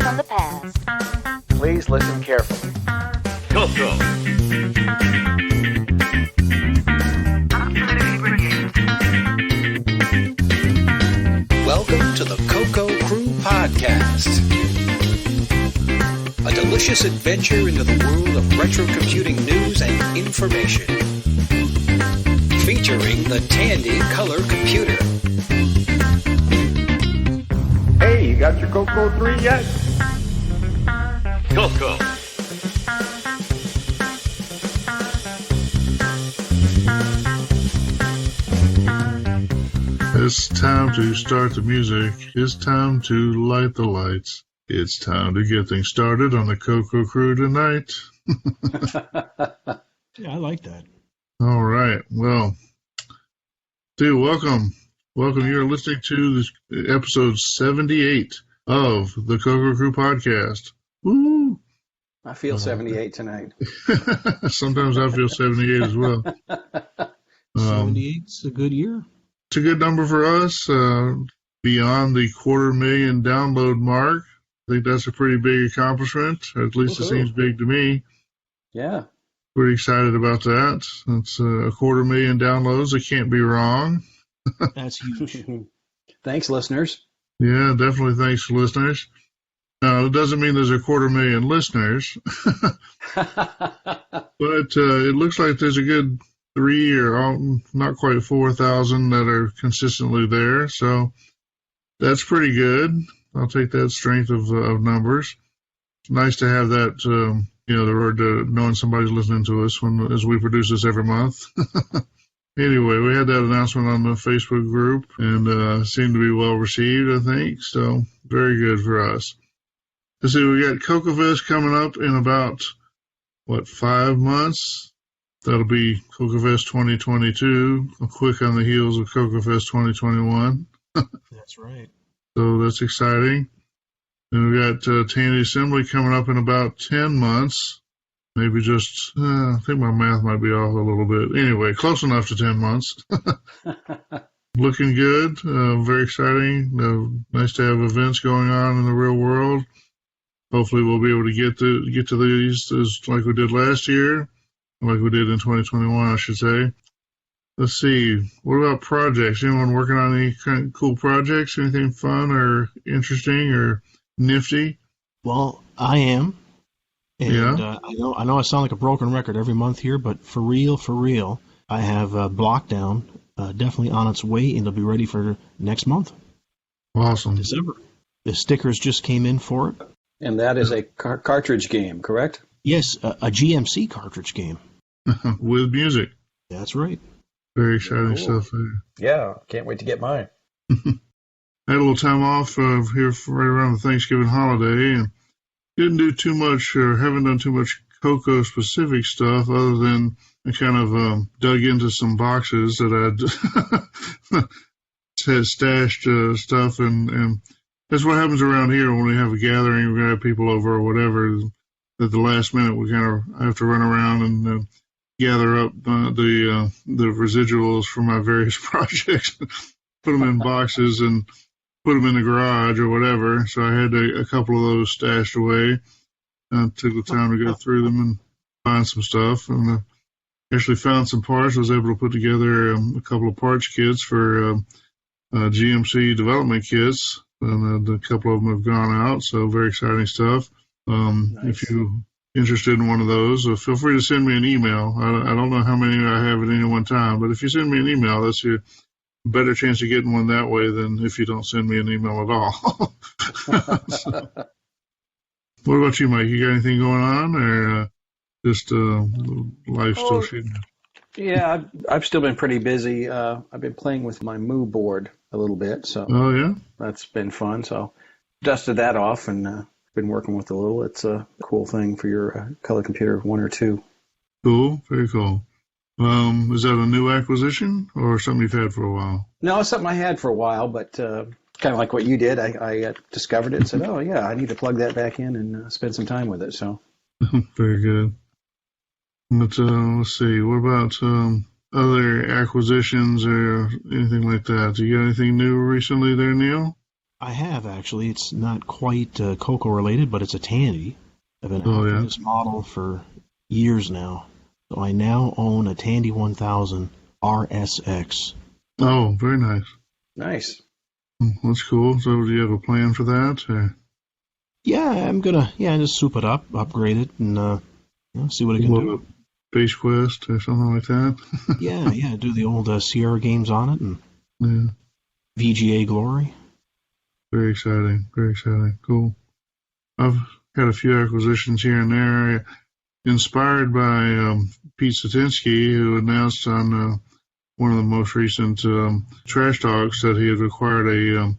from the past. Please listen carefully. CoCo. Welcome to the CoCo Crew Podcast. A delicious adventure into the world of retro computing news and information. Featuring the Tandy Color Computer. Hey, you got your CoCo 3 yet? CoCo. It's time to start the music. It's time to light the lights. It's time to get things started on the CoCo Crew tonight. Yeah, I like that. All right. Well, dude, welcome. Welcome. You're listening to this episode 78 of the CoCo Crew Podcast. Woo! I feel 78 tonight. Sometimes I feel 78 as well. 78's a good year. It's a good number for us. Beyond the 250,000 download mark. I think that's a pretty big accomplishment. At least it seems big to me. Yeah. Pretty excited about that. It's 250,000 downloads. It can't be wrong. That's huge. Thanks, listeners. Yeah, definitely thanks for listeners. Now, it doesn't mean there's 250,000 listeners. But it looks like there's a good 3 or not quite 4,000 that are consistently there. So that's pretty good. I'll take that strength of numbers. It's nice to have that, the word knowing somebody's listening to us as we produce this every month. Anyway, we had that announcement on the Facebook group and seemed to be well received, I think. So very good for us. Let's see, we got Kokovest coming up in about, 5 months? That'll be Kokovest 2022, quick on the heels of Kokovest 2021. That's right. So that's exciting. And we got Tandy Assembly coming up in about 10 months. Maybe just, I think my math might be off a little bit. Anyway, close enough to 10 months. Looking good. Very exciting. Nice to have events going on in the real world. Hopefully we'll be able to get to these like we did last year. Like we did in 2021, I should say. Let's see. What about projects? Anyone working on any kind of cool projects? Anything fun or interesting or nifty? Well, I am. And yeah. I know I sound like a broken record every month here, but for real, I have Blockdown definitely on its way, and it'll be ready for next month. Awesome. December. The stickers just came in for it. And that is a cartridge game, correct? Yes, a GMC cartridge game. With music. That's right. Very exciting stuff there. Yeah, can't wait to get mine. I had a little time off here right around the Thanksgiving holiday and didn't do too much or haven't done too much CoCo specific stuff other than I kind of dug into some boxes that I'd had stashed stuff and that's what happens around here when we have a gathering, we're going to have people over or whatever. At the last minute, we kind of have to run around and gather up the residuals from my various projects, put them in boxes and put them in the garage or whatever. So I had a couple of those stashed away. Took the time to go through them and find some stuff. And actually found some parts. I was able to put together a couple of parts kits for GMC development kits. And a couple of them have gone out. So very exciting stuff. Nice. If you're interested in one of those, feel free to send me an email. I don't know how many I have at any one time, but if you send me an email, that's your better chance of getting one that way than if you don't send me an email at all. So, what about you, Mike? You got anything going on, or just life still shooting? Yeah, I've still been pretty busy. I've been playing with my Moo board a little bit, so that's been fun. So dusted that off and been working with a little. It's a cool thing for your color computer 1 or 2. Cool, very cool. Is that a new acquisition or something you've had for a while? No, it's something I had for a while, but kind of like what you did. I discovered it and said, oh, yeah, I need to plug that back in and spend some time with it. So very good. But let's see, what about other acquisitions or anything like that? Do you got anything new recently there, Neil? I have, actually. It's not quite CoCo related, but it's a Tandy. I've been after this model for years now. So I now own a Tandy 1000 RSX. Oh, very nice. Nice. That's cool. So do you have a plan for that? Or? Yeah, I'm going to just soup it up, upgrade it, and see what it can do. Base Quest or something like that? yeah, do the old Sierra games on it, and VGA Glory. Very exciting. Very exciting. Cool. I've had a few acquisitions here and there, inspired by Pete Satinsky, who announced on one of the most recent Trash Talks that he had acquired a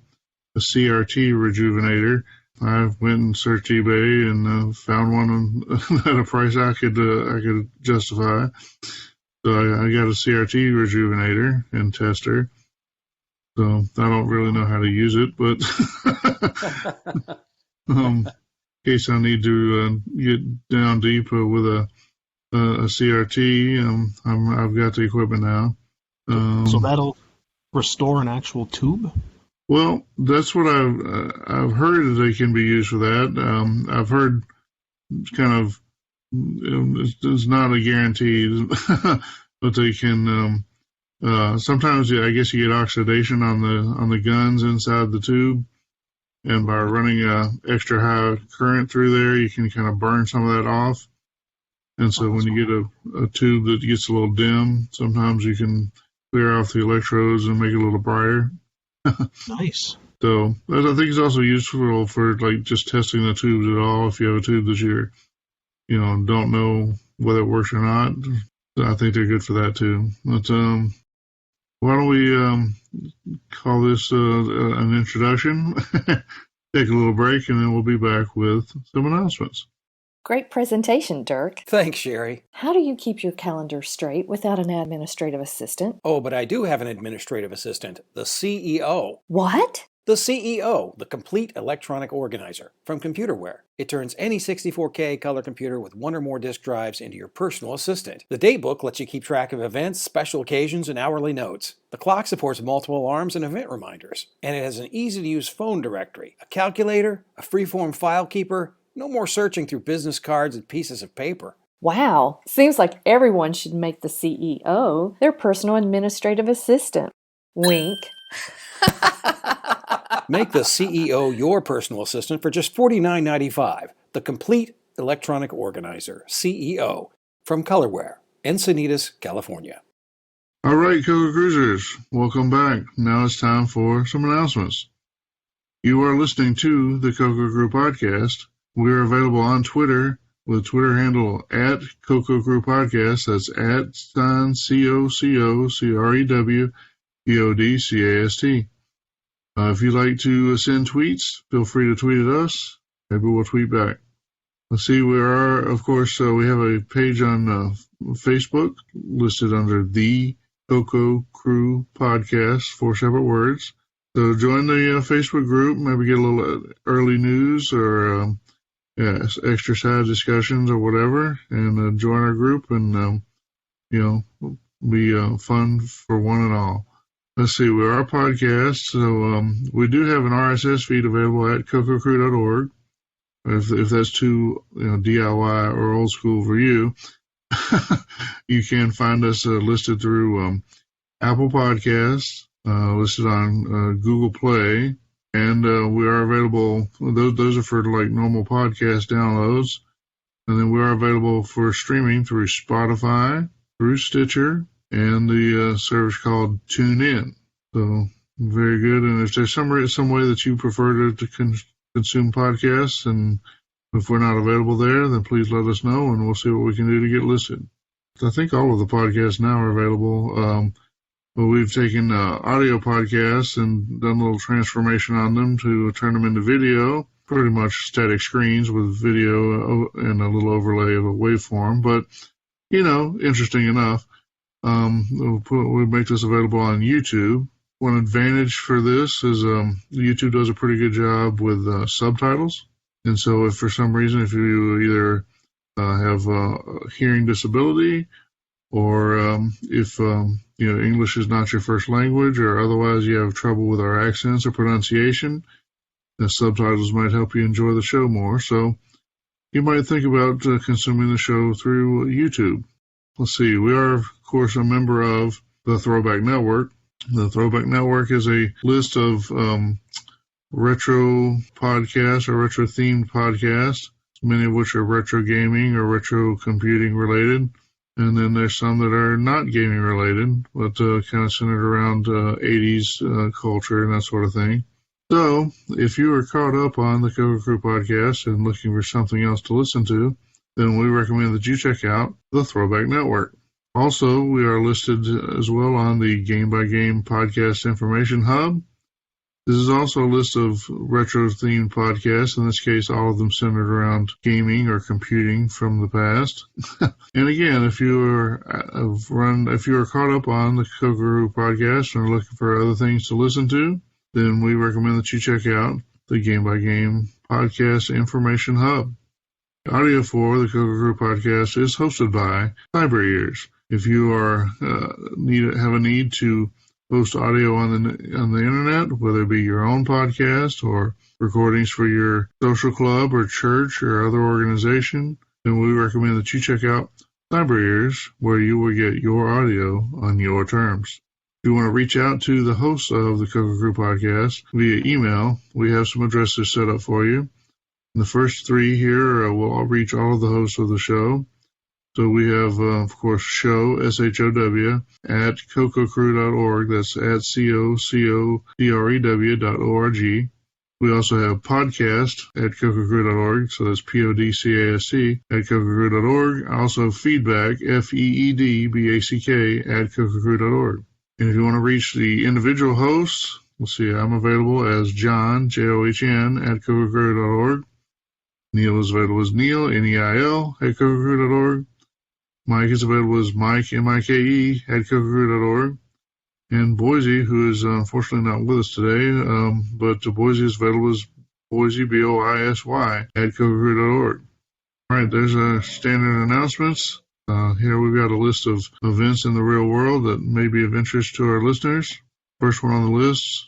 CRT Rejuvenator. I went and searched eBay and found one at a price I could justify. So I got a CRT Rejuvenator and Tester. So I don't really know how to use it, but in case I need to get down deep with a CRT, I've got the equipment now. So that'll restore an actual tube? Well, that's what I've heard that they can be used for that. I've heard kind of it's not a guarantee, but they can. Sometimes, I guess you get oxidation on the guns inside the tube, and by running extra high current through there, you can kind of burn some of that off. And so when you get a tube that gets a little dim, sometimes you can clear off the electrodes and make it a little brighter. Nice. So I think it's also useful for like just testing the tubes at all. If you have a tube that you're, don't know whether it works or not, I think they're good for that too. But why don't we call this an introduction? Take a little break, and then we'll be back with some announcements. Great presentation, Dirk. Thanks, Sherry. How do you keep your calendar straight without an administrative assistant? Oh, but I do have an administrative assistant, the CEO. What? The CEO, the Complete Electronic Organizer, from Computerware. It turns any 64K color computer with one or more disk drives into your personal assistant. The daybook lets you keep track of events, special occasions, and hourly notes. The clock supports multiple alarms and event reminders. And it has an easy-to-use phone directory, a calculator, a freeform file keeper. No more searching through business cards and pieces of paper. Wow. Seems like everyone should make the CEO their personal administrative assistant. Wink. Make the CEO your personal assistant for just $49.95. The Complete Electronic Organizer, CEO, from Colorware, Encinitas, California. All right, CoCo Cruisers, welcome back. Now it's time for some announcements. You are listening to the CoCo Crew Podcast. We are available on Twitter with Twitter handle at CoCo Crew Podcast. That's at CoCoCrew Podcast. If you'd like to send tweets, feel free to tweet at us. Maybe we'll tweet back. Let's see, we have a page on Facebook listed under the CoCo Crew Podcast, 4 separate words. So join the Facebook group, maybe get a little early news or extra side discussions or whatever, and join our group and, be fun for one and all. Let's see, we are a podcast, so we do have an RSS feed available at cococrew.org. If that's too DIY or old school for you, you can find us listed through Apple Podcasts, listed on Google Play, and we are available. Those are for like normal podcast downloads, and then we are available for streaming through Spotify, through Stitcher, and the service called TuneIn. So very good. And if there's some way that you prefer to consume podcasts, and if we're not available there, then please let us know, and we'll see what we can do to get listed. I think all of the podcasts now are available. But we've taken audio podcasts and done a little transformation on them to turn them into video. Pretty much static screens with video and a little overlay of a waveform, but interesting enough. We make this available on YouTube. One advantage for this is YouTube does a pretty good job with subtitles. And so if for some reason, if you either have a hearing disability or if English is not your first language or otherwise you have trouble with our accents or pronunciation, The subtitles might help you enjoy the show more, so you might think about consuming the show through YouTube. Let's see, we are, of course, a member of the Throwback Network. The Throwback Network is a list of retro podcasts or retro-themed podcasts, many of which are retro gaming or retro computing related. And then there's some that are not gaming related, but kind of centered around 80s culture and that sort of thing. So, if you are caught up on the CoCo Crew Podcast and looking for something else to listen to, then we recommend that you check out the Throwback Network. Also, we are listed as well on the Game by Game Podcast Information Hub. This is also a list of retro-themed podcasts, in this case, all of them centered around gaming or computing from the past. And again, if you are caught up on the CoCo Crew Podcast and are looking for other things to listen to, then we recommend that you check out the Game by Game Podcast Information Hub. The audio for the CoCo Crew Podcast is hosted by Cyber Ears. If you are have a need to post audio on the internet, whether it be your own podcast or recordings for your social club or church or other organization, then we recommend that you check out Cyber Ears, where you will get your audio on your terms. If you want to reach out to the hosts of the CoCo Crew Podcast via email, we have some addresses set up for you. The first three here will reach all of the hosts of the show. So we have, of course, show, SHOW, at cococrew.org. That's at COCOCREW.org. We also have podcast at cococrew.org. So that's PODCAST at cococrew.org. Also feedback, FEEDBACK, at cococrew.org. And if you want to reach the individual hosts, let's see, I'm available as John, JOHN, at cococrew.org. Neil is available as Neil, NEIL, at cococrew.org. Mike is available as Mike, MIKE, at cococrew.org. And Boise, who is unfortunately not with us today, but Boise is available as Boise, BOISY, at cococrew.org. All right, there's our standard announcements. Here we've got a list of events in the real world that may be of interest to our listeners. First one on the list,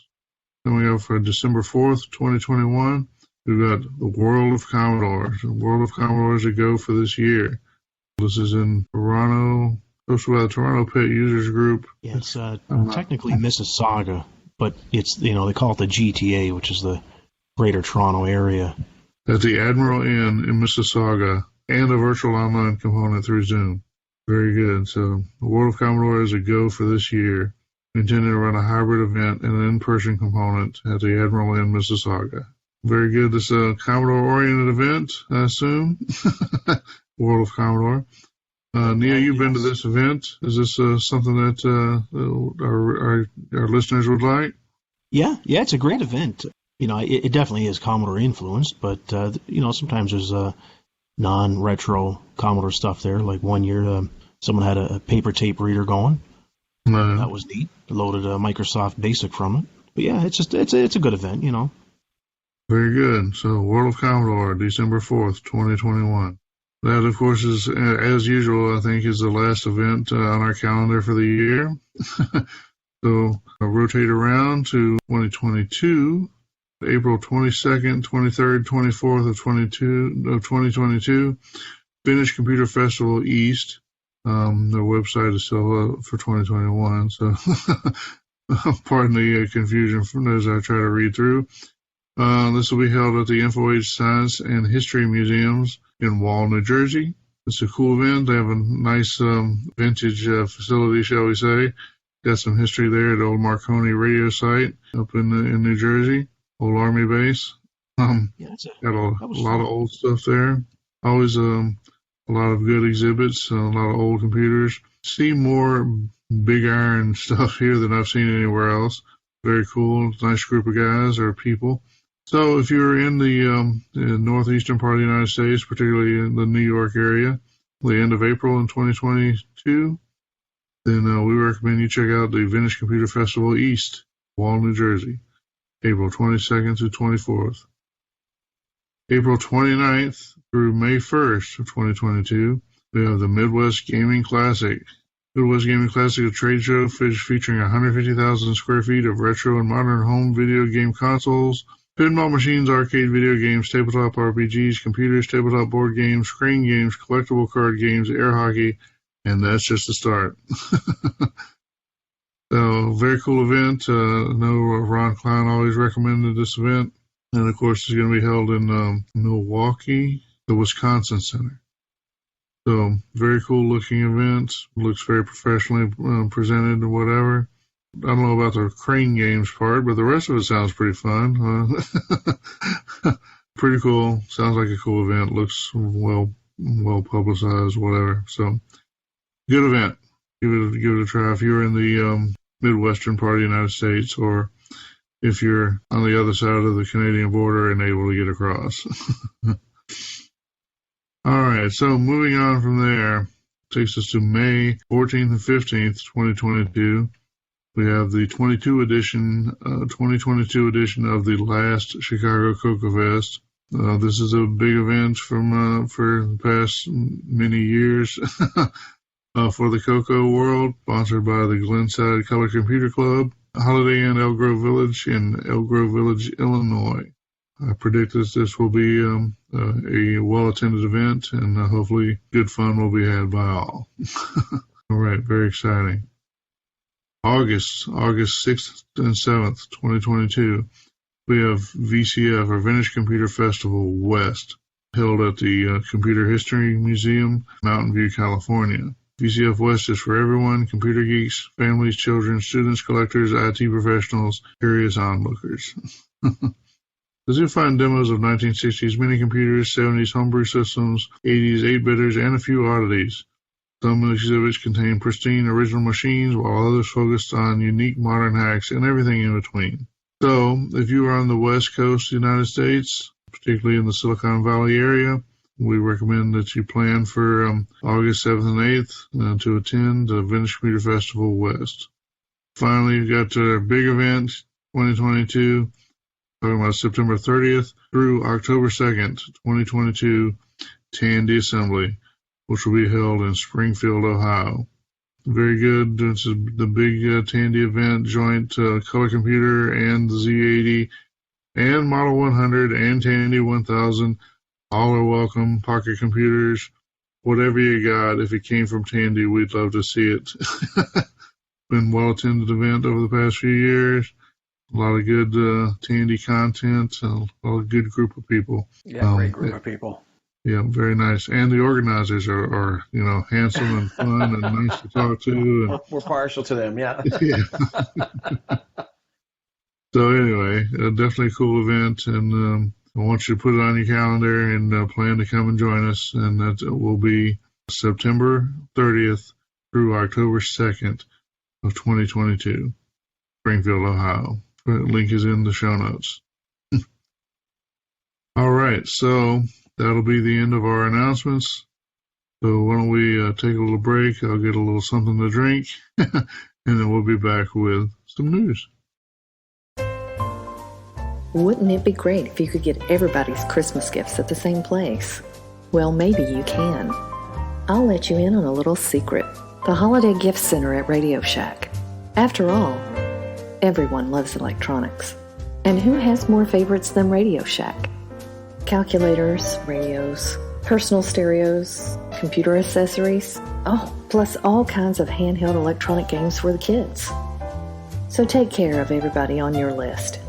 coming up for December 4th, 2021, we've got the World of Commodore. The World of Commodore is a go for this year. This is in Toronto, hosted by the Toronto Pet Users Group. Yeah, it's technically Mississauga, but it's, they call it the GTA, which is the Greater Toronto Area. At the Admiral Inn in Mississauga, and a virtual online component through Zoom. Very good. So the World of Commodore is a go for this year. We intend to run a hybrid event and an in-person component at the Admiral Inn, Mississauga. Very good. This is a Commodore-oriented event, I assume. World of Commodore. Neil, you've been to this event. Is this something that our listeners would like? Yeah, it's a great event. It definitely is Commodore influenced, but sometimes there's non-retro Commodore stuff there. Like one year, someone had a paper tape reader going. That was neat. Loaded a Microsoft Basic from it. But yeah, it's a good event, Very good. So World of Commodore, December 4th, 2021. That, of course, is, as usual, I think, is the last event on our calendar for the year. So I'll rotate around to 2022, April 22nd, 23rd, 24th of 2022, Finnish Computer Festival East. Their website is still up for 2021, so pardon the confusion as I try to read through. This will be held at the InfoAge Science and History Museums in Wall, New Jersey. It's a cool event. They have a nice vintage facility, shall we say. Got some history there at Old Marconi radio site up in New Jersey, old Army base. Got a lot of old stuff there. Always a lot of good exhibits, a lot of old computers. See more big iron stuff here than I've seen anywhere else. Very cool. Nice group of guys or people. So if you're in the northeastern part of the United States, particularly in the New York area, the end of April in 2022, then we recommend you check out the Finnish Computer Festival East, Wall, New Jersey, April 22nd to 24th. April 29th through May 1st of 2022, we have the Midwest Gaming Classic. Midwest Gaming Classic, a trade show featuring 150,000 square feet of retro and modern home video game consoles, Pinball machines, arcade video games, tabletop RPGs, computers, tabletop board games, screen games, collectible card games, air hockey, and that's just the start. So, very cool event. I know Ron Klein always recommended this event. And, of course, it's going to be held in Milwaukee, the Wisconsin Center. So, very cool looking event. Looks very professionally presented or whatever. I don't know about the crane games part, but the rest of it sounds pretty fun. Pretty cool. Sounds like a cool event. Looks well publicized, whatever. So, good event. Give it a try if you're in the Midwestern part of the United States, or if you're on the other side of the Canadian border and able to get across. All right, so moving on from there, takes us to May 14th and 15th, 2022. We have the 2022 edition of the last Chicago Kokovest. This is a big event for the past many years for the CoCo world, sponsored by the Glenside Color Computer Club, Holiday Inn Elk Grove Village in Elk Grove Village, Illinois. I predict this will be a well-attended event, and hopefully good fun will be had by all. All right, very exciting. August 6th and 7th, 2022, we have VCF, or Vintage Computer Festival West, held at the Computer History Museum, Mountain View, California. VCF West is for everyone: computer geeks, families, children, students, collectors, IT professionals, curious onlookers. You'll find demos of 1960s mini computers, 70s homebrew systems, 80s 8-bitters, and a few oddities. Some exhibits contain pristine original machines, while others focused on unique modern hacks and everything in between. So, if you are on the West Coast of the United States, particularly in the Silicon Valley area, we recommend that you plan for August 7th and 8th to attend the Vintage Computer Festival West. Finally, you've got our big event, 2022, talking about September 30th through October 2nd, 2022, Tandy Assembly, which will be held in Springfield, Ohio. Very good. This is the big Tandy event, joint color computer and the Z80 and Model 100 and Tandy 1000. All are welcome. Pocket computers, whatever you got. If it came from Tandy, we'd love to see it. Been a well-attended event over the past few years. A lot of good Tandy content, a lot of good group of people. Yeah, great group of people. Yeah, very nice. And the organizers are handsome and fun and nice to talk to. And, we're partial to them, yeah. Yeah. So anyway, definitely a cool event, and I want you to put it on your calendar and plan to come and join us. And that will be September 30th through October 2nd of 2022, Springfield, Ohio. The link is in the show notes. All right, so that'll be the end of our announcements. So why don't we take a little break? I'll get a little something to drink, and then we'll be back with some news. Wouldn't it be great if you could get everybody's Christmas gifts at the same place? Well, maybe you can. I'll let you in on a little secret. The Holiday Gift Center at Radio Shack. After all, everyone loves electronics. And who has more favorites than Radio Shack? Calculators, radios, personal stereos, computer accessories, plus all kinds of handheld electronic games for the kids. So take care of everybody on your list.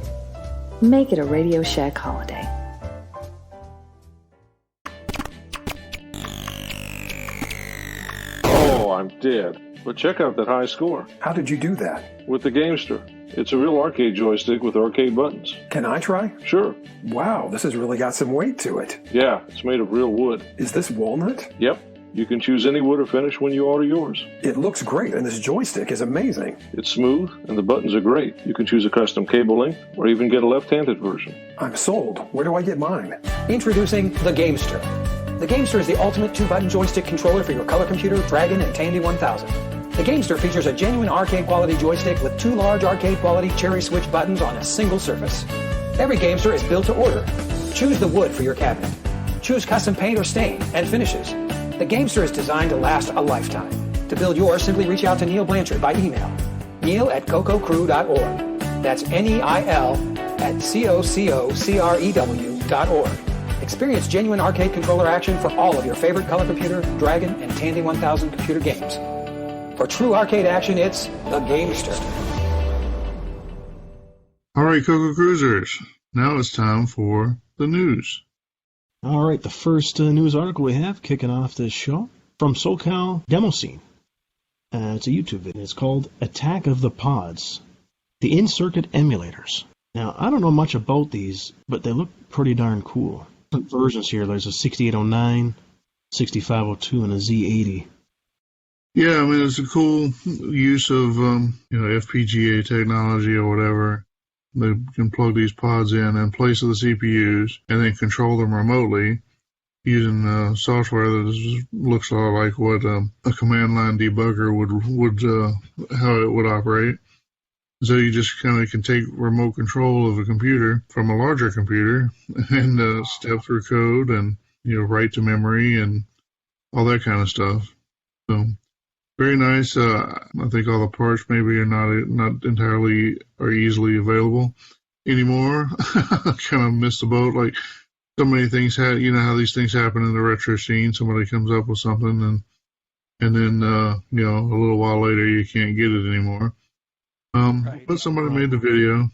Make it a Radio Shack holiday. Oh, I'm dead. But check out that high score. How did you do that? With the Gamester. It's a real arcade joystick with arcade buttons. Can I try? Sure. Wow, this has really got some weight to it. Yeah, it's made of real wood. Is this walnut? Yep. You can choose any wood or finish when you order yours. It looks great, and this joystick is amazing. It's smooth, and the buttons are great. You can choose a custom cable length, or even get a left-handed version. I'm sold. Where do I get mine? Introducing the Gamester. The Gamester is the ultimate 2-button joystick controller for your color computer, Dragon, and Tandy 1000. The Gamester features a genuine arcade-quality joystick with 2 large arcade-quality cherry switch buttons on a single surface. Every Gamester is built to order. Choose the wood for your cabinet. Choose custom paint or stain and finishes. The Gamester is designed to last a lifetime. To build yours, simply reach out to Neil Blanchard by email. Neil@CoCoCrew.org. That's Neil at CoCoCrew.org. Experience genuine arcade controller action for all of your favorite color computer, Dragon, and Tandy 1000 computer games. For true arcade action, it's the Gamester. All right, CoCo Cruisers. Now it's time for the news. All right, the first news article we have kicking off this show from SoCal Demo Scene. It's a YouTube video. It's called Attack of the Pods, the in-circuit emulators. Now, I don't know much about these, but they look pretty darn cool. Different versions here. There's a 6809, 6502, and a Z80. Yeah, I mean, it's a cool use of FPGA technology or whatever. They can plug these pods in place of the CPUs and then control them remotely using software that looks a lot like what a command line debugger would how it would operate. So you just kind of can take remote control of a computer from a larger computer and step through code and write to memory and all that kind of stuff. So very nice. I think all the parts maybe are not entirely or easily available anymore. I kind of missed the boat. Like so many things how these things happen in the retro scene. Somebody comes up with something and then a little while later you can't get it anymore. But somebody made the video.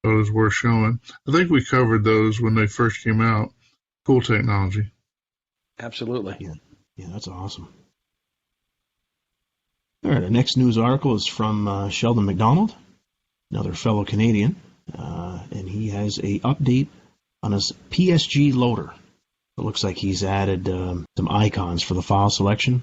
So it was worth showing. I think we covered those when they first came out. Cool technology. Absolutely. Yeah, that's awesome. All right, our next news article is from Sheldon McDonald, another fellow Canadian, and he has a update on his PSG loader. It looks like he's added some icons for the file selection.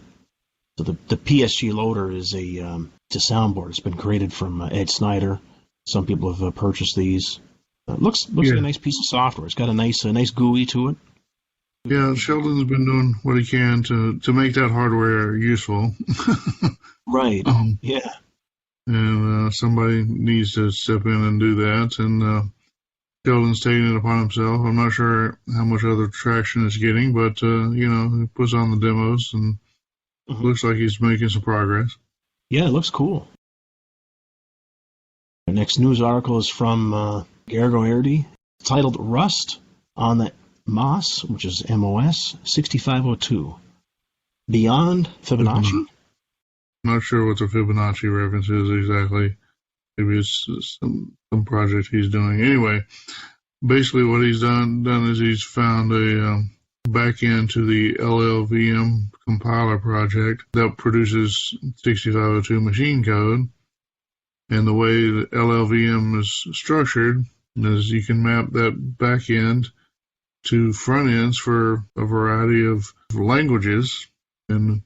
So the PSG loader is it's a soundboard. It's been created from Ed Snyder. Some people have purchased these. Looks like a nice piece of software. It's got a nice GUI to it. Yeah, Sheldon's been doing what he can to make that hardware useful. Right. Yeah. And somebody needs to step in and do that. And Sheldon's taking it upon himself. I'm not sure how much other traction it's getting, but he puts on the demos and looks like he's making some progress. Yeah, it looks cool. Our next news article is from Gergo Erdi, titled Rust on the MOS, which is MOS 6502. Beyond Fibonacci. I'm not sure what the Fibonacci reference is exactly. Maybe it's some project he's doing. Anyway, basically what he's done is he's found a back end to the LLVM compiler project that produces 6502 machine code. And the way the LLVM is structured is you can map that back end to front ends for a variety of languages. And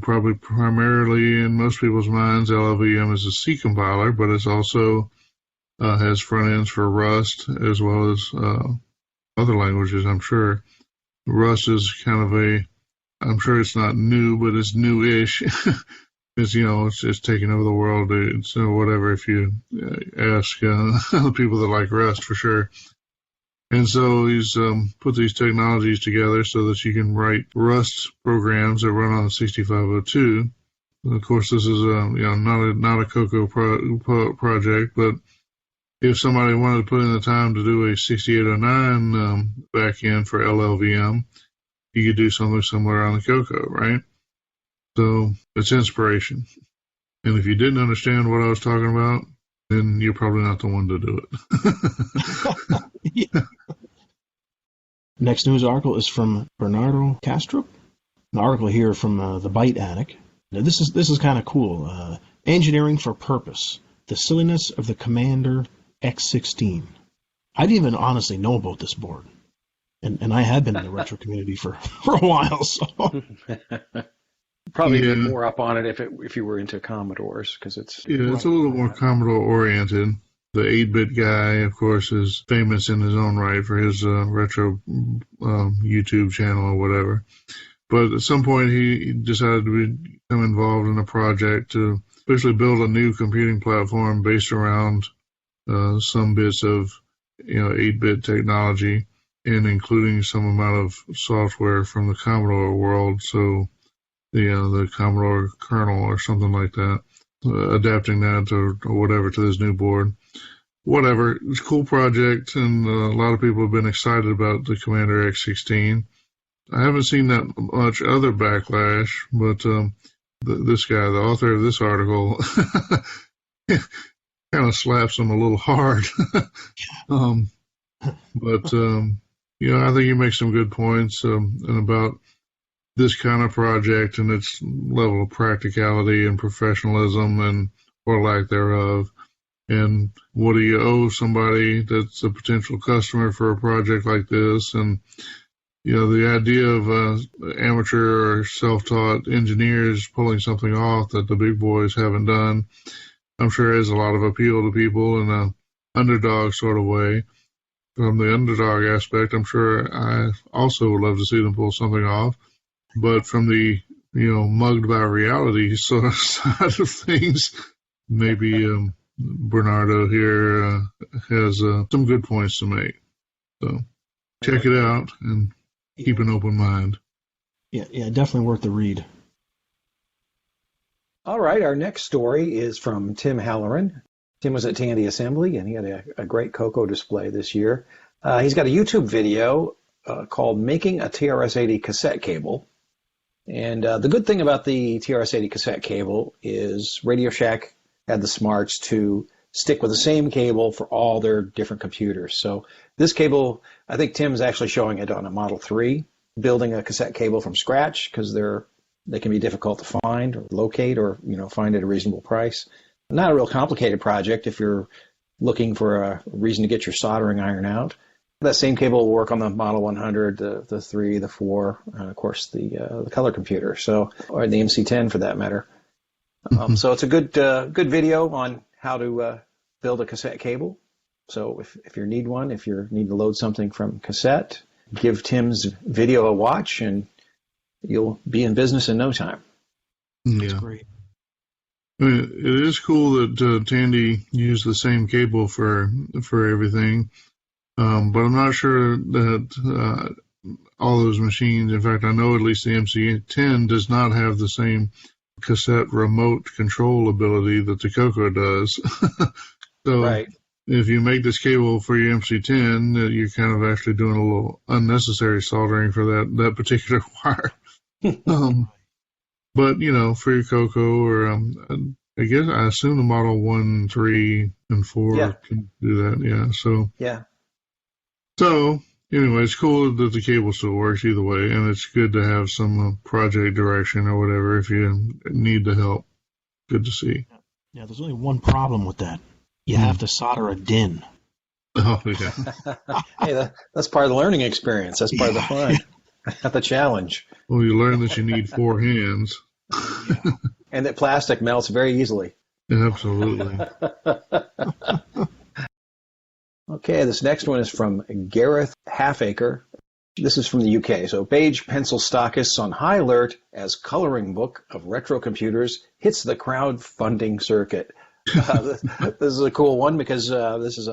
probably primarily in most people's minds, LLVM is a C compiler, but it's also has front ends for Rust as well as other languages, I'm sure. Rust is kind of I'm sure it's not new, but it's new-ish. It's taking over the world. It's whatever if you ask the people that like Rust for sure. And so he's put these technologies together so that you can write Rust programs that run on the 6502. And of course, this is not a CoCo project, but if somebody wanted to put in the time to do a 6809 backend for LLVM, you could do something similar on the CoCo, right? So it's inspiration. And if you didn't understand what I was talking about, then you're probably not the one to do it. Yeah. Next news article is from Bernardo Castro. An article here from the Byte Attic. Now this is kind of cool. Engineering for Purpose: The Silliness of the Commander X16. I didn't even honestly know about this board, and I had been in the retro community for a while. So probably been more up on it if you were into Commodores, because it's a little more Commodore oriented. The 8-bit guy, of course, is famous in his own right for his retro YouTube channel or whatever. But at some point, he decided to become involved in a project to especially build a new computing platform based around some bits of 8-bit technology, and including some amount of software from the Commodore world. So the Commodore kernel or something like that, adapting that or whatever to this new board. whatever. It's a cool project, and a lot of people have been excited about the Commander X16. I haven't seen that much other backlash, but this guy, the author of this article, kind of slaps him a little hard. But I think he makes some good points and about this kind of project and its level of practicality and professionalism and or lack thereof. And what do you owe somebody that's a potential customer for a project like this? And, the idea of amateur or self-taught engineers pulling something off that the big boys haven't done, I'm sure has a lot of appeal to people in an underdog sort of way. From the underdog aspect, I'm sure I also would love to see them pull something off. But from the, mugged by reality sort of side of things, maybe Bernardo here has some good points to make. So check it out and keep an open mind. Yeah, definitely worth the read. All right, our next story is from Tim Halloran. Tim was at Tandy Assembly, and he had a great CoCo display this year. He's got a YouTube video called Making a TRS-80 Cassette Cable. And the good thing about the TRS-80 cassette cable is Radio Shack had the smarts to stick with the same cable for all their different computers. So this cable, I think Tim's actually showing it on a Model 3, building a cassette cable from scratch because they can be difficult to find or locate or find at a reasonable price. Not a real complicated project if you're looking for a reason to get your soldering iron out. That same cable will work on the Model 100, the 3, the 4, and of course the color computer, or the MC10 for that matter. So it's a good video on how to build a cassette cable. So if you need one, if you need to load something from cassette, give Tim's video a watch, and you'll be in business in no time. That's great. I mean, it is cool that Tandy used the same cable for everything. But I'm not sure that all those machines, in fact, I know at least the MC10 does not have the same cassette remote control ability that the CoCo does. So right. If you make this cable for your MC10, you're kind of actually doing a little unnecessary soldering for that particular wire. But, for your CoCo or I assume the Model 1, 3, and 4 can do that. Yeah. So anyway, it's cool that the cable still works either way, and it's good to have some project direction or whatever if you need the help. Good to see. Yeah, there's only one problem with that. You have to solder a DIN. Oh, yeah. Hey, that's part of the learning experience. That's part of the fun. Not the challenge. Well, you learn that you need 4 hands. And that plastic melts very easily. Absolutely. Okay, this next one is from Gareth Halfacre. This is from the UK. So, beige pencil stockists on high alert as coloring book of retro computers hits the crowdfunding circuit. This is a cool one because this is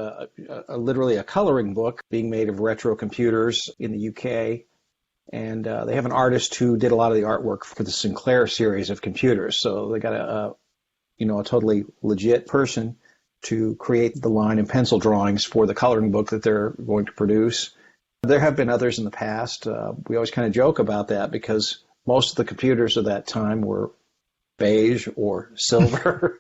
literally a coloring book being made of retro computers in the UK. And they have an artist who did a lot of the artwork for the Sinclair series of computers. So they got a totally legit person to create the line and pencil drawings for the coloring book that they're going to produce. There have been others in the past. We always kind of joke about that because most of the computers of that time were beige or silver,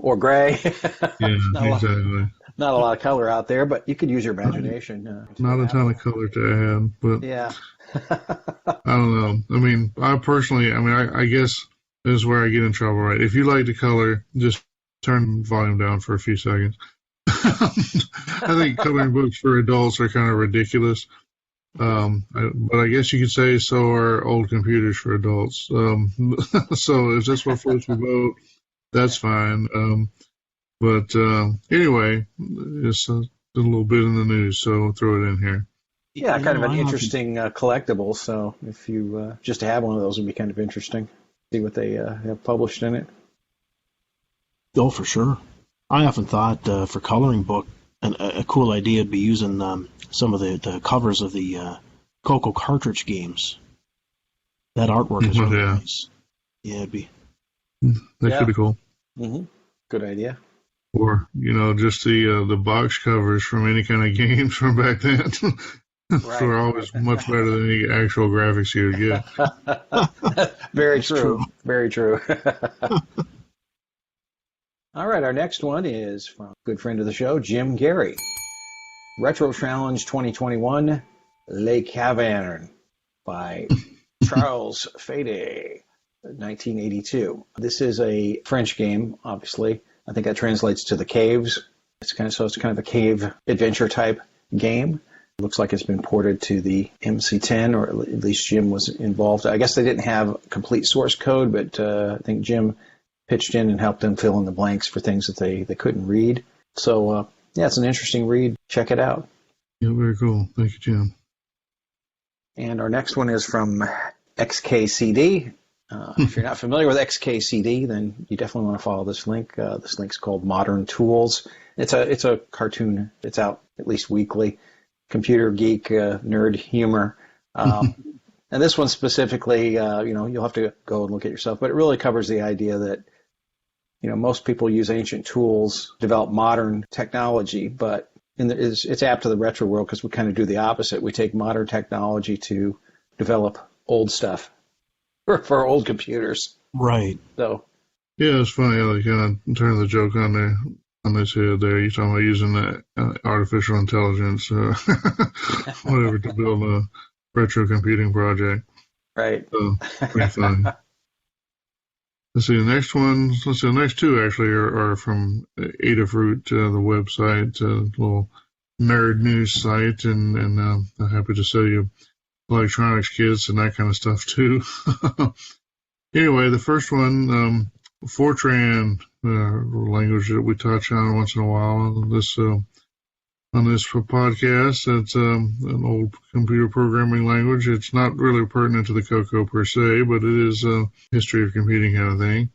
or gray. Yeah, exactly. Not a lot of color out there, but you could use your imagination. Not a ton of color to add, but yeah. I don't know. I mean, I guess this is where I get in trouble, right? If you like to color, just turn the volume down for a few seconds. I think coloring books for adults are kind of ridiculous. But I guess you could say so are old computers for adults. So if that's what floats your boat, that's fine. But anyway, it's a little bit in the news, so throw it in here. Yeah, kind of an interesting collectible. So if you just to have one of those would be kind of interesting. See what they have published in it. Oh, for sure. I often thought for coloring book, a cool idea would be using some of the covers of the CoCo cartridge games. That artwork is really nice. Yeah, it'd be. That could be cool. Mm-hmm. Good idea. Or, just the box covers from any kind of games from back then. Right. Were always much better than any actual graphics you would get. Very true. Very true. All right, our next one is from a good friend of the show, Jim Gary. Retro Challenge 2021, Les Cavernes by Charles Fede, 1982. This is a French game, obviously. I think that translates to the caves. It's kind of a cave adventure type game. It looks like it's been ported to the MC10, or at least Jim was involved. I guess they didn't have complete source code, but I think Jim pitched in and helped them fill in the blanks for things that they couldn't read. So, it's an interesting read. Check it out. Yeah, very cool. Thank you, Jim. And our next one is from XKCD. If you're not familiar with XKCD, then you definitely want to follow this link. This link's called Modern Tools. It's a cartoon. It's out at least weekly. Computer geek, nerd humor. And this one specifically, you'll have to go and look at yourself, but it really covers the idea that, most people use ancient tools, develop modern technology, but it's apt to the retro world because we kind of do the opposite. We take modern technology to develop old stuff for old computers. Right. So. Yeah, it's funny how they kind of turn the joke on this head there. You're talking about using the artificial intelligence, whatever, to build a retro computing project. Right. So, pretty funny. Let's see, the next two actually are from Adafruit, the website, little nerd news site, and I'm happy to sell you electronics kits and that kind of stuff too. Anyway, the first one, Fortran, language that we touch on once in a while on this podcast. It's an old computer programming language. It's not really pertinent to the CoCo per se, but it is a history of computing kind of thing.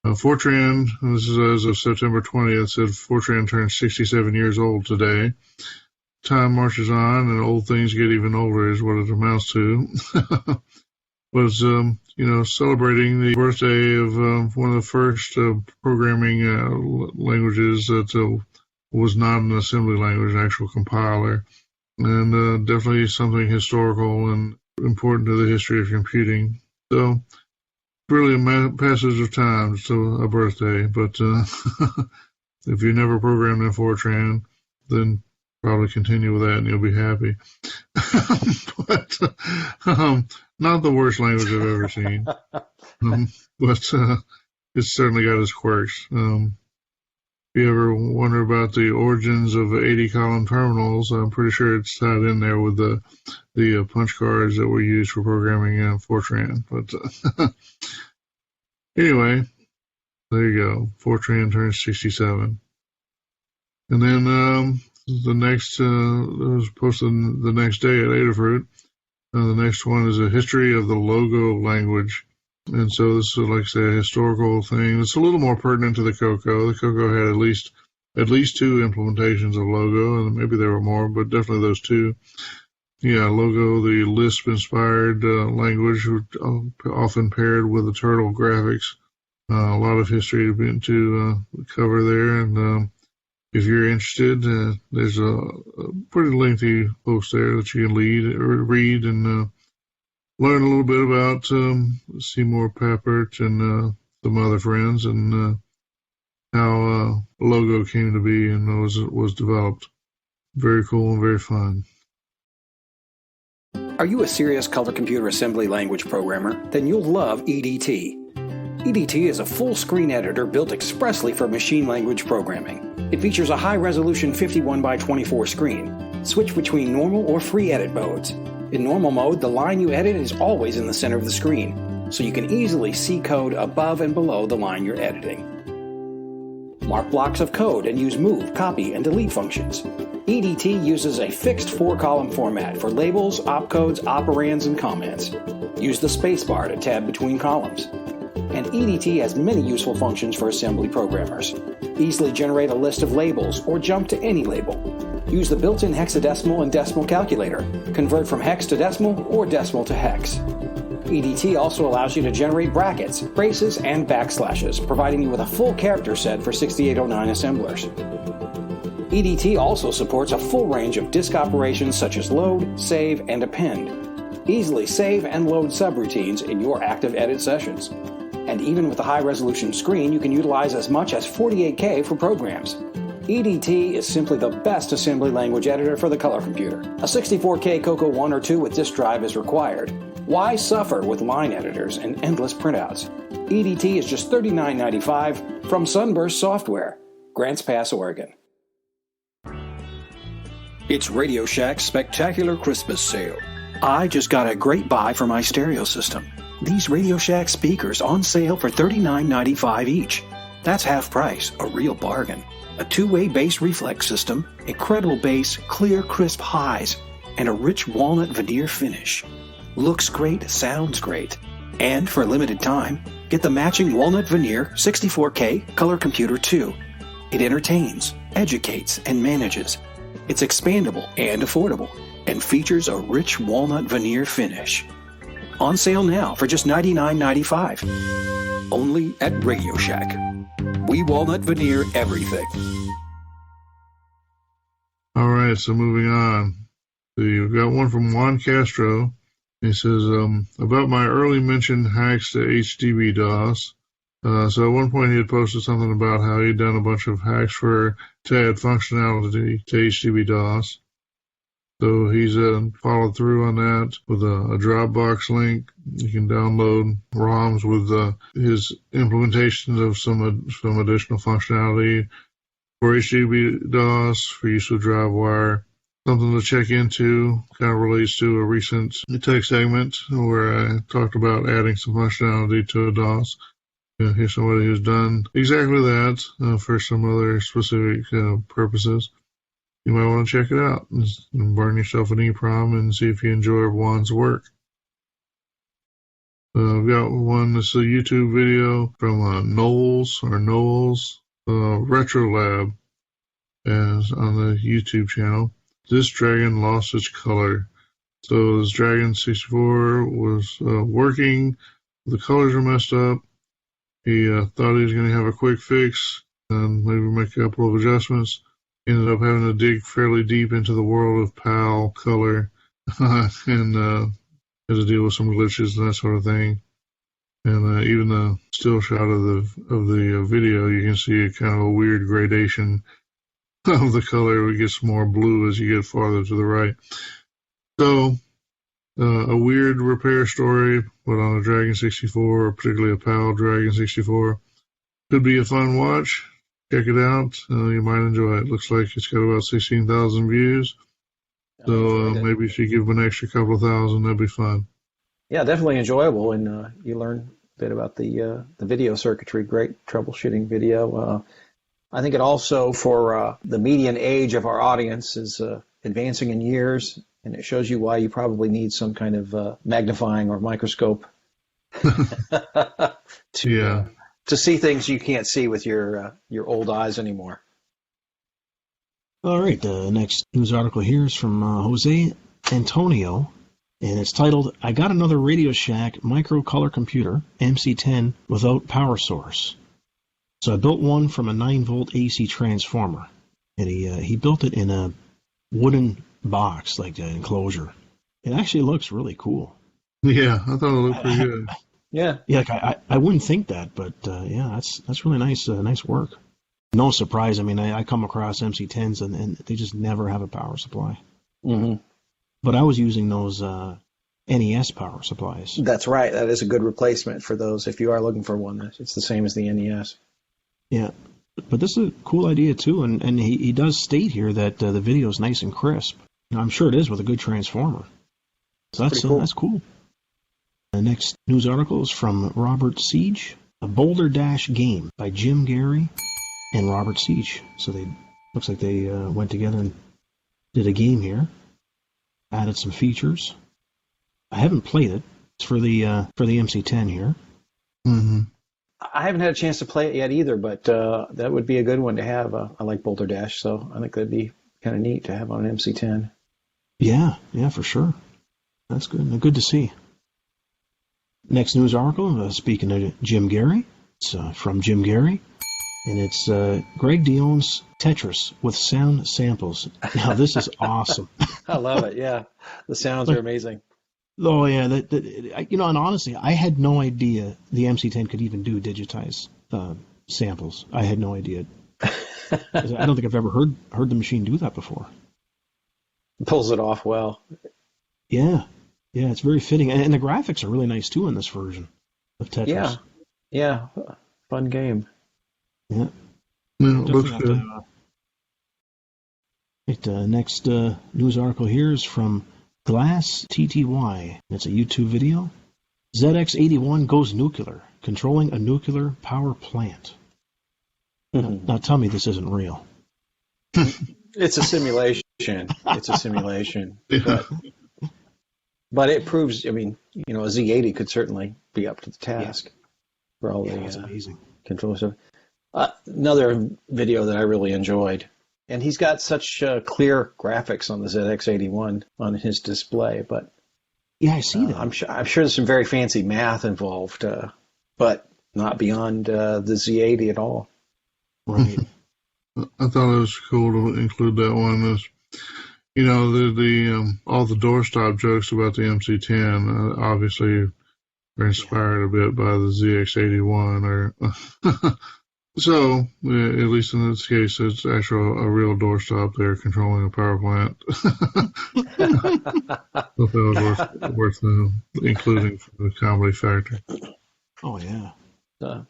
Fortran, this is as of September 20th, said Fortran turns 67 years old today. Time marches on, and old things get even older is what it amounts to. Was, celebrating the birthday of one of the first programming languages that was not an assembly language, an actual compiler, and definitely something historical and important to the history of computing. So, really a passage of time, still a birthday, but if you never programmed in Fortran, then probably continue with that and you'll be happy. But not the worst language I've ever seen. But it's certainly got its quirks. If you ever wonder about the origins of 80-column terminals, I'm pretty sure it's tied in there with the punch cards that were used for programming Fortran. But anyway, there you go. Fortran turns 67. And then the next, it was posted the next day at Adafruit. The next one is a history of the logo language. And so this is, like I say, a historical thing. It's a little more pertinent to the CoCo. The CoCo had at least two implementations of logo, and maybe there were more, but definitely those two. Yeah, logo, the Lisp-inspired language, often paired with the Turtle graphics. A lot of history to cover there, and if you're interested, there's a pretty lengthy post there that you can read and learn a little bit about Seymour Papert and some other friends and how logo came to be and was developed. Very cool and very fun. Are you a serious color computer assembly language programmer? Then you'll love EDT. EDT is a full screen editor built expressly for machine language programming. It features a high-resolution 51 by 24 screen. Switch between normal or free edit modes. In normal mode, the line you edit is always in the center of the screen, so you can easily see code above and below the line you're editing. Mark blocks of code and use move, copy, and delete functions. EDT uses a fixed 4-column format for labels, opcodes, operands, and comments. Use the spacebar to tab between columns. And EDT has many useful functions for assembly programmers. Easily generate a list of labels or jump to any label. Use the built-in hexadecimal and decimal calculator. Convert from hex to decimal or decimal to hex. EDT also allows you to generate brackets, braces, and backslashes, providing you with a full character set for 6809 assemblers. EDT also supports a full range of disk operations such as load, save, and append. Easily save and load subroutines in your active edit sessions. And even with a high-resolution screen, you can utilize as much as 48K for programs. EDT is simply the best assembly language editor for the color computer. A 64K CoCo 1 or 2 with disk drive is required. Why suffer with line editors and endless printouts? EDT is just $39.95 from Sunburst Software, Grants Pass, Oregon. It's Radio Shack's spectacular Christmas sale. I just got a great buy for my stereo system. These Radio Shack speakers on sale for $39.95 each. That's half price, a real bargain. A two-way bass reflex system, incredible bass, clear, crisp highs, and a rich walnut veneer finish. Looks great, sounds great. And for a limited time, get the matching walnut veneer 64K Color Computer 2. It entertains, educates, and manages. It's expandable and affordable, and features a rich walnut veneer finish. On sale now for just $99.95. Only at Radio Shack. We walnut veneer everything. All right, so moving on. So you've got one from Juan Castro. He says, about my early mentioned hacks to HDB DOS. So at one point he had posted something about how he'd done a bunch of hacks to add functionality to HDB DOS. So he's followed through on that with a Dropbox link. You can download ROMs with his implementations of some additional functionality for HDB DOS for use with DriveWire. Something to check into, kind of relates to a recent tech segment where I talked about adding some functionality to a DOS. Here's somebody who's done exactly that for some other specific purposes. You might want to check it out and burn yourself an EEPROM and see if you enjoy Juan's work. I've got one, this is a YouTube video from Knowles Retro Lab on the YouTube channel. This dragon lost its color. So this Dragon 64 was working, the colors were messed up. He thought he was going to have a quick fix and maybe make a couple of adjustments. Ended up having to dig fairly deep into the world of PAL color and had to deal with some glitches and that sort of thing. And even the still shot of the video, you can see a kind of a weird gradation of the color. It gets more blue as you get farther to the right. So a weird repair story, but on a Dragon 64, or particularly a PAL Dragon 64. Could be a fun watch. Check it out. You might enjoy it. Looks like it's got about 16,000 views. So maybe if you give them an extra couple of thousand, that'd be fun. Yeah, definitely enjoyable. And you learn a bit about the video circuitry. Great troubleshooting video. I think it also, for the median age of our audience, is advancing in years. And it shows you why you probably need some kind of magnifying or microscope to see things you can't see with your old eyes anymore. All right, the next news article here is from Jose Antonio, and it's titled, I got another Radio Shack micro color computer, MC10, without power source. So I built one from a 9-volt AC transformer, and he built it in a wooden box, like an enclosure. It actually looks really cool. Yeah, I thought it looked pretty good. Yeah, like I wouldn't think that, but yeah, that's really nice work. No surprise. I mean, I come across MC10s and they just never have a power supply. Mm-hmm. But I was using those NES power supplies. That's right. That is a good replacement for those. If you are looking for one, it's the same as the NES. Yeah, but this is a cool idea too, and he does state here that the video is nice and crisp. And I'm sure it is with a good transformer. So that's cool. That's cool. The next news article is from Robert Siege, A Boulder Dash Game by Jim Gary and Robert Siege. So looks like they went together and did a game here, added some features. I haven't played it. It's for the MC10 here. Mm-hmm. I haven't had a chance to play it yet either, but that would be a good one to have. I like Boulder Dash, so I think that'd be kind of neat to have on an MC10. Yeah, for sure. That's good. Good to see. Next news article, speaking of Jim Gary, it's from Jim Gary, and it's Greg DeYoung's Tetris with sound samples. Now, this is awesome. I love it, yeah. The sounds are amazing. Oh, yeah. And honestly, I had no idea the MC10 could even do digitized samples. I had no idea. I don't think I've ever heard the machine do that before. It pulls it off well. Yeah. Yeah, it's very fitting. And the graphics are really nice, too, in this version of Tetris. Yeah. Fun game. Yeah. No, looks good. Next news article here is from Glass TTY. It's a YouTube video. ZX81 goes nuclear, controlling a nuclear power plant. Now tell me this isn't real. It's a simulation. It's a simulation. But it proves, a Z80 could certainly be up to the task for all the amazing control stuff. Another video that I really enjoyed, and he's got such clear graphics on the ZX81 on his display, but yeah, I see that. I'm sure there's some very fancy math involved, but not beyond the Z80 at all. Right. I thought it was cool to include that one. All the doorstop jokes about the MC10 obviously are inspired a bit by the ZX81. So, at least in this case, it's actually a real doorstop there controlling a power plant. So that was worth including for the comedy factor. Oh, yeah.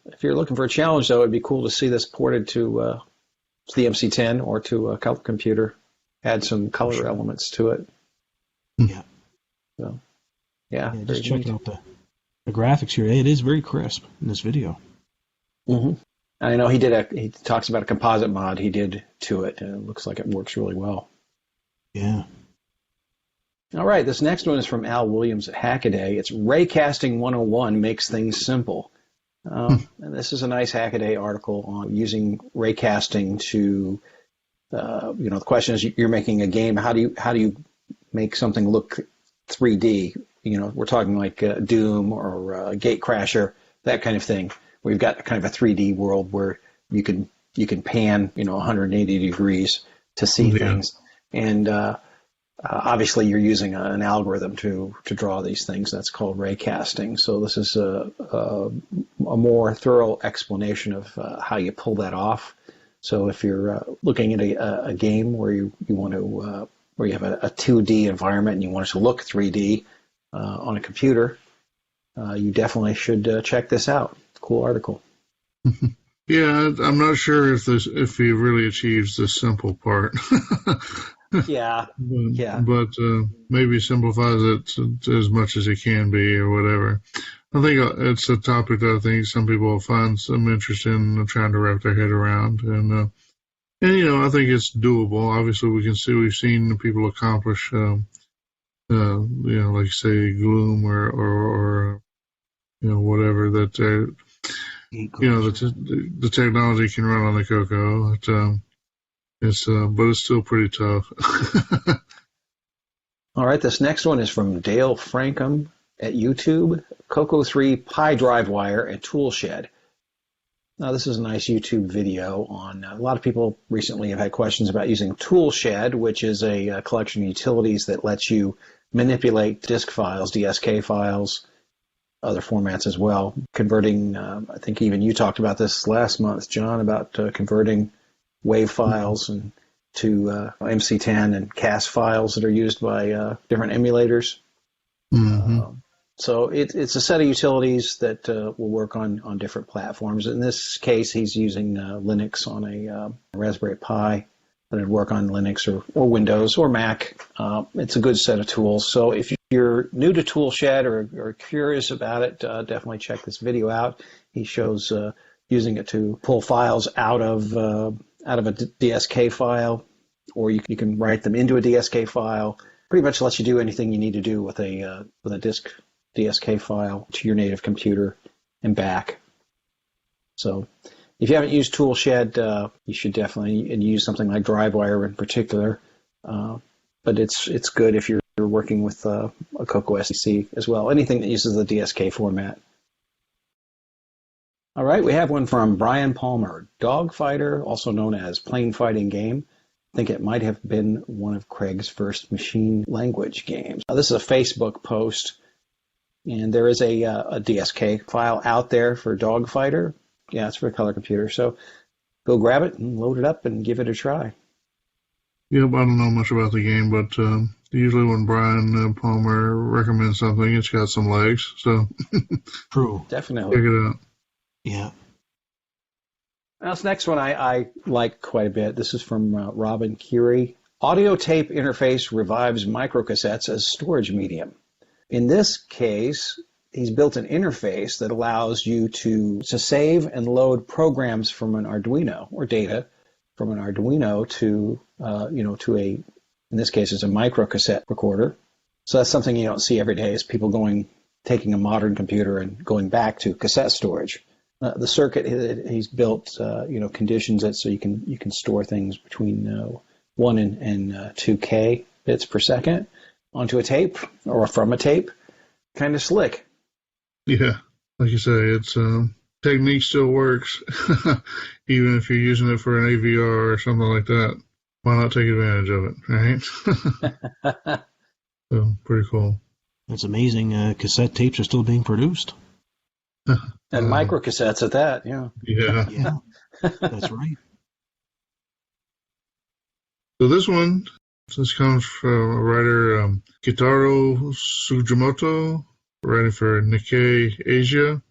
If you're looking for a challenge, though, it'd be cool to see this ported to the MC10 or to a color computer. Add some color elements to it. Yeah. So, just checking out the graphics here. It is very crisp in this video. Mm-hmm. I know he talks about a composite mod he did to it, and it looks like it works really well. Yeah. All right, this next one is from Al Williams at Hackaday. It's Raycasting 101 Makes Things Simple. And this is a nice Hackaday article on using raycasting to, the question is, you're making a game. How do you make something look 3D? We're talking like Doom or Gatecrasher, that kind of thing. We've got kind of a 3D world where you can pan 180 degrees to see things, and obviously you're using an algorithm to draw these things. That's called raycasting. So this is a more thorough explanation of how you pull that off. So if you're looking at a game where you want to where you have a 2D environment and you want it to look 3D on a computer, you definitely should check this out. Cool article. Yeah, I'm not sure if he really achieves the simple part. Yeah. But maybe simplifies it as much as it can be or whatever. I think it's a topic that I think some people will find some interest in trying to wrap their head around. And I think it's doable. Obviously, we've seen people accomplish, like say Gloom or whatever that the technology can run on the CoCo. But it's still pretty tough. All right, this next one is from Dale Frankham at YouTube, CoCo 3 Pi Drive Wire and Toolshed. Now, this is a nice YouTube video on a lot of people recently have had questions about using Toolshed, which is a collection of utilities that lets you manipulate disk files, DSK files, other formats as well. Converting, I think even you talked about this last month, John, about converting WAV files and to MC10 and CAS files that are used by different emulators. Mm-hmm. So it's a set of utilities that will work on different platforms. In this case, he's using Linux on a Raspberry Pi, but it'd work on Linux or Windows or Mac. It's a good set of tools. So if you're new to Toolshed or curious about it, definitely check this video out. He shows using it to pull files out of a DSK file, or you can write them into a DSK file. Pretty much lets you do anything you need to do with a disk DSK file to your native computer and back. So if you haven't used Toolshed, you should definitely use something like DriveWire in particular. But it's good if you're You're working with a CoCo as well. Anything that uses the DSK format. All right, we have one from Brian Palmer. Dogfighter, also known as Plane Fighting Game. I think it might have been one of Craig's first machine language games. Now, this is a Facebook post, and there is a DSK file out there for Dogfighter. Yeah, it's for a color computer. So go grab it and load it up and give it a try. Yep, I don't know much about the game, but usually when Brian Palmer recommends something, it's got some legs. So True. Definitely. Check it out. Yeah. Now, this next one I like quite a bit. This is from Robin Curie. Audio tape interface revives microcassettes as storage medium. In this case, he's built an interface that allows you to save and load programs from an Arduino or data from an Arduino to to a, in this case, it's a microcassette recorder. So that's something you don't see every day, is people taking a modern computer and going back to cassette storage. The circuit he's built, conditions it so you can store things between 1 and 2K bits per second onto a tape or from a tape. Kind of slick. Yeah, like you say, it's technique still works, even if you're using it for an AVR or something like that. Why not take advantage of it, right? So pretty cool. It's amazing. Cassette tapes are still being produced. And microcassettes at that, yeah. Yeah. Yeah, that's right. So this comes from a writer, Kitaro Sugimoto, writing for Nikkei Asia.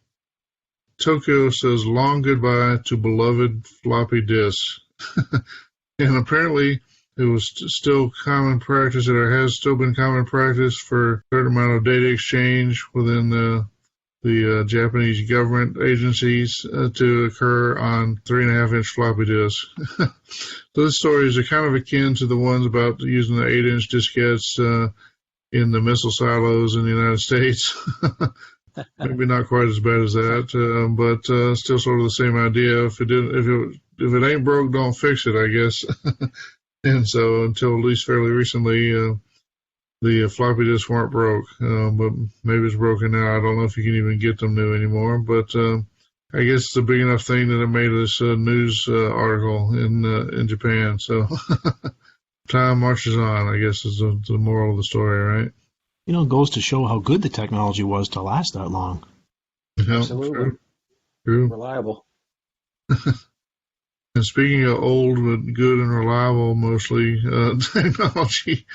Tokyo says, long goodbye to beloved floppy disks. And apparently it was still common practice, or has still been common practice for a certain amount of data exchange within the Japanese government agencies to occur on 3.5-inch floppy disks. So this story is kind of akin to the ones about using the 8-inch diskettes in the missile silos in the United States. Maybe not quite as bad as that, but still sort of the same idea. If it ain't broke, don't fix it, I guess. And so until at least fairly recently, the floppy disks weren't broke, but maybe it's broken now. I don't know if you can even get them new anymore, but I guess it's a big enough thing that it made this news article in Japan. So time marches on, I guess, is the moral of the story, right? It goes to show how good the technology was to last that long. Yeah, absolutely. True. Reliable. And speaking of old but good and reliable, mostly, technology,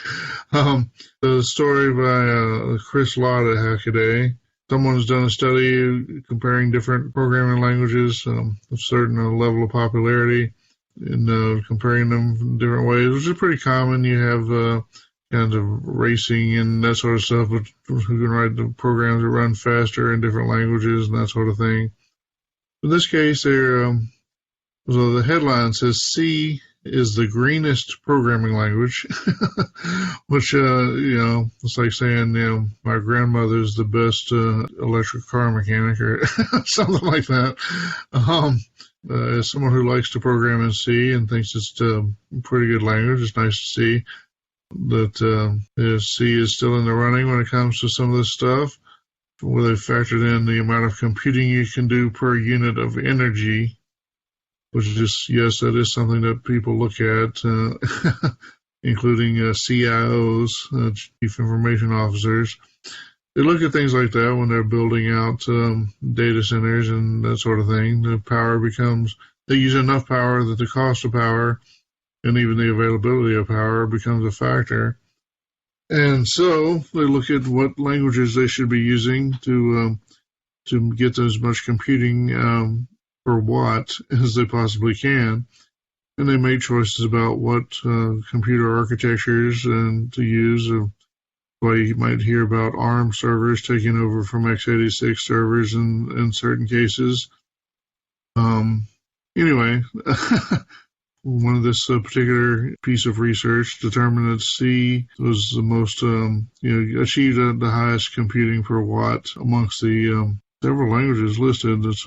the story by Chris Lott at Hackaday. Someone's done a study comparing different programming languages of a certain level of popularity and comparing them in different ways, which is pretty common. You have kinds of racing and that sort of stuff, but who can write the programs that run faster in different languages and that sort of thing. In this case, so the headline says C is the greenest programming language, which, it's like saying, my grandmother's the best electric car mechanic or something like that. As someone who likes to program in C and thinks it's a pretty good language, it's nice to see that C is still in the running when it comes to some of this stuff, where they factored in the amount of computing you can do per unit of energy, which is, yes, that is something that people look at, including CIOs, Chief Information Officers. They look at things like that when they're building out data centers and that sort of thing. They use enough power that the cost of power and even the availability of power becomes a factor. And so they look at what languages they should be using to get as much computing per watt as they possibly can, and they make choices about what computer architectures and to use. Why you might hear about ARM servers taking over from x86 servers in certain cases. Anyway, one of this particular piece of research determined that C was the most, achieved the highest computing per watt amongst the several languages listed. That's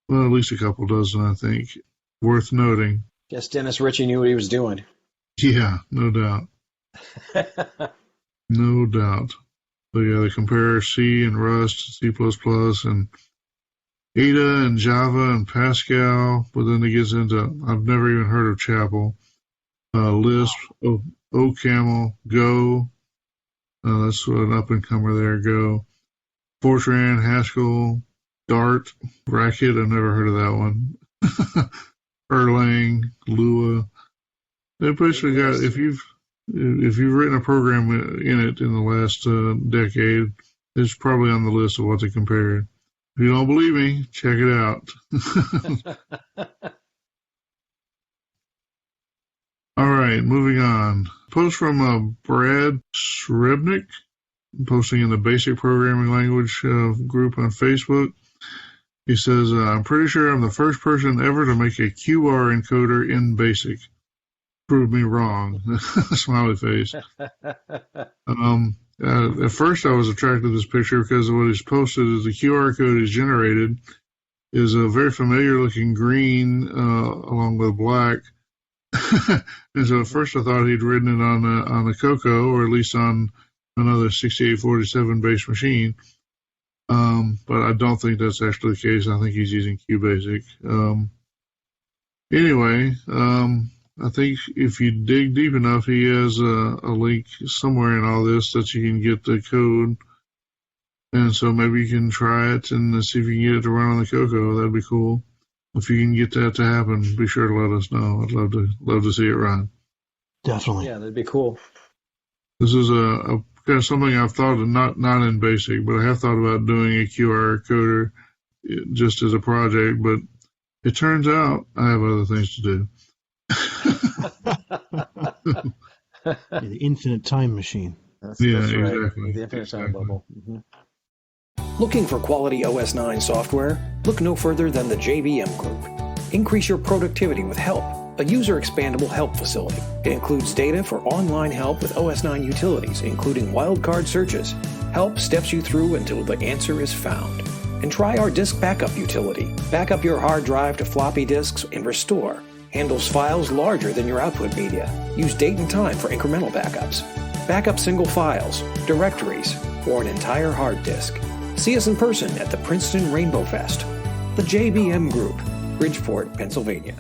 well, at least a couple dozen, I think. Worth noting. Guess Dennis Ritchie knew what he was doing. Yeah, no doubt. No doubt. So yeah, they compare C and Rust, C++, and Ada and Java and Pascal, but then it gets into, I've never even heard of Chapel, Lisp, OCaml, Go, that's an up-and-comer there, Go, Fortran, Haskell, Dart, Racket, I've never heard of that one, Erlang, Lua. They basically got, if you've written a program in it in the last decade, it's probably on the list of what they compared. If you don't believe me, check it out. All right, moving on. Post from Brad Srebnick, posting in the Basic Programming Language group on Facebook. He says, I'm pretty sure I'm the first person ever to make a QR encoder in Basic. Prove me wrong. Smiley face. At first I was attracted to this picture because of what he's posted is the QR code he's generated is a very familiar looking green along with black. And so at first I thought he'd written it on a CoCo, or at least on another 6847 base machine. But I don't think that's actually the case. I think he's using QBasic. Anyway, I think if you dig deep enough, he has a link somewhere in all this that you can get the code. And so maybe you can try it and see if you can get it to run on the CoCo. That'd be cool. If you can get that to happen, be sure to let us know. I'd love to see it run. Definitely. Yeah, that'd be cool. This is a kind of something I've thought of, not in Basic, but I have thought about doing a QR coder just as a project. But it turns out I have other things to do. The infinite time machine. That's right. Exactly. The infinite time bubble. Mm-hmm. Looking for quality OS 9 software? Look no further than the JVM Group. Increase your productivity with Help, a user-expandable help facility. It includes data for online help with OS 9 utilities, including wildcard searches. Help steps you through until the answer is found. And try our disk backup utility. Back up your hard drive to floppy disks and restore. Handles files larger than your output media. Use date and time for incremental backups. Backup single files, directories, or an entire hard disk. See us in person at the Princeton Rainbow Fest. The JBM Group, Bridgeport, Pennsylvania.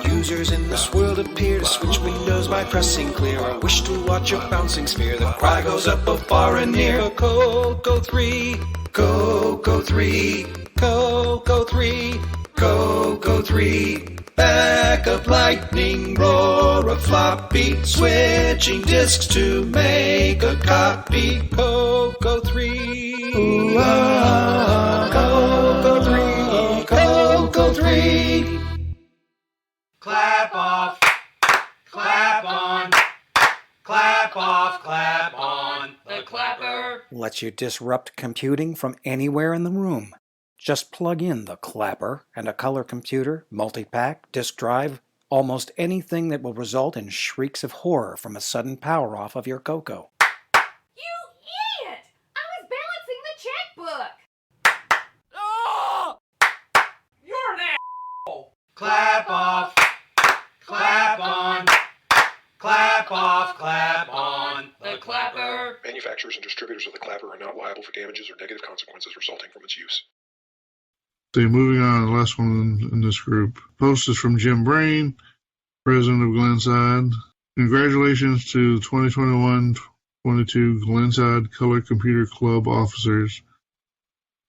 Users in this world appear to switch windows by pressing clear, or wish to watch a bouncing sphere. The cry goes up both far and near. CoCo 3, CoCo 3, CoCo 3, CoCo 3. Backup lightning roar of floppy, switching disks to make a copy. CoCo 3, CoCo 3, CoCo 3. Clap off, clap on, clap off, clap on. The clapper lets you disrupt computing from anywhere in the room. Just plug in the clapper and a color computer, multi-pack, disk drive, almost anything that will result in shrieks of horror from a sudden power off of your CoCo. You idiot! I was balancing the checkbook! Oh! You're an asshole! Clap off, clap on, clap off, clap on. The clapper. Manufacturers and distributors of the clapper are not liable for damages or negative consequences resulting from its use. Okay, moving on, the last one in this group. Post is from Jim Brain, president of Glenside. Congratulations to the 2021-22 Glenside Color Computer Club officers.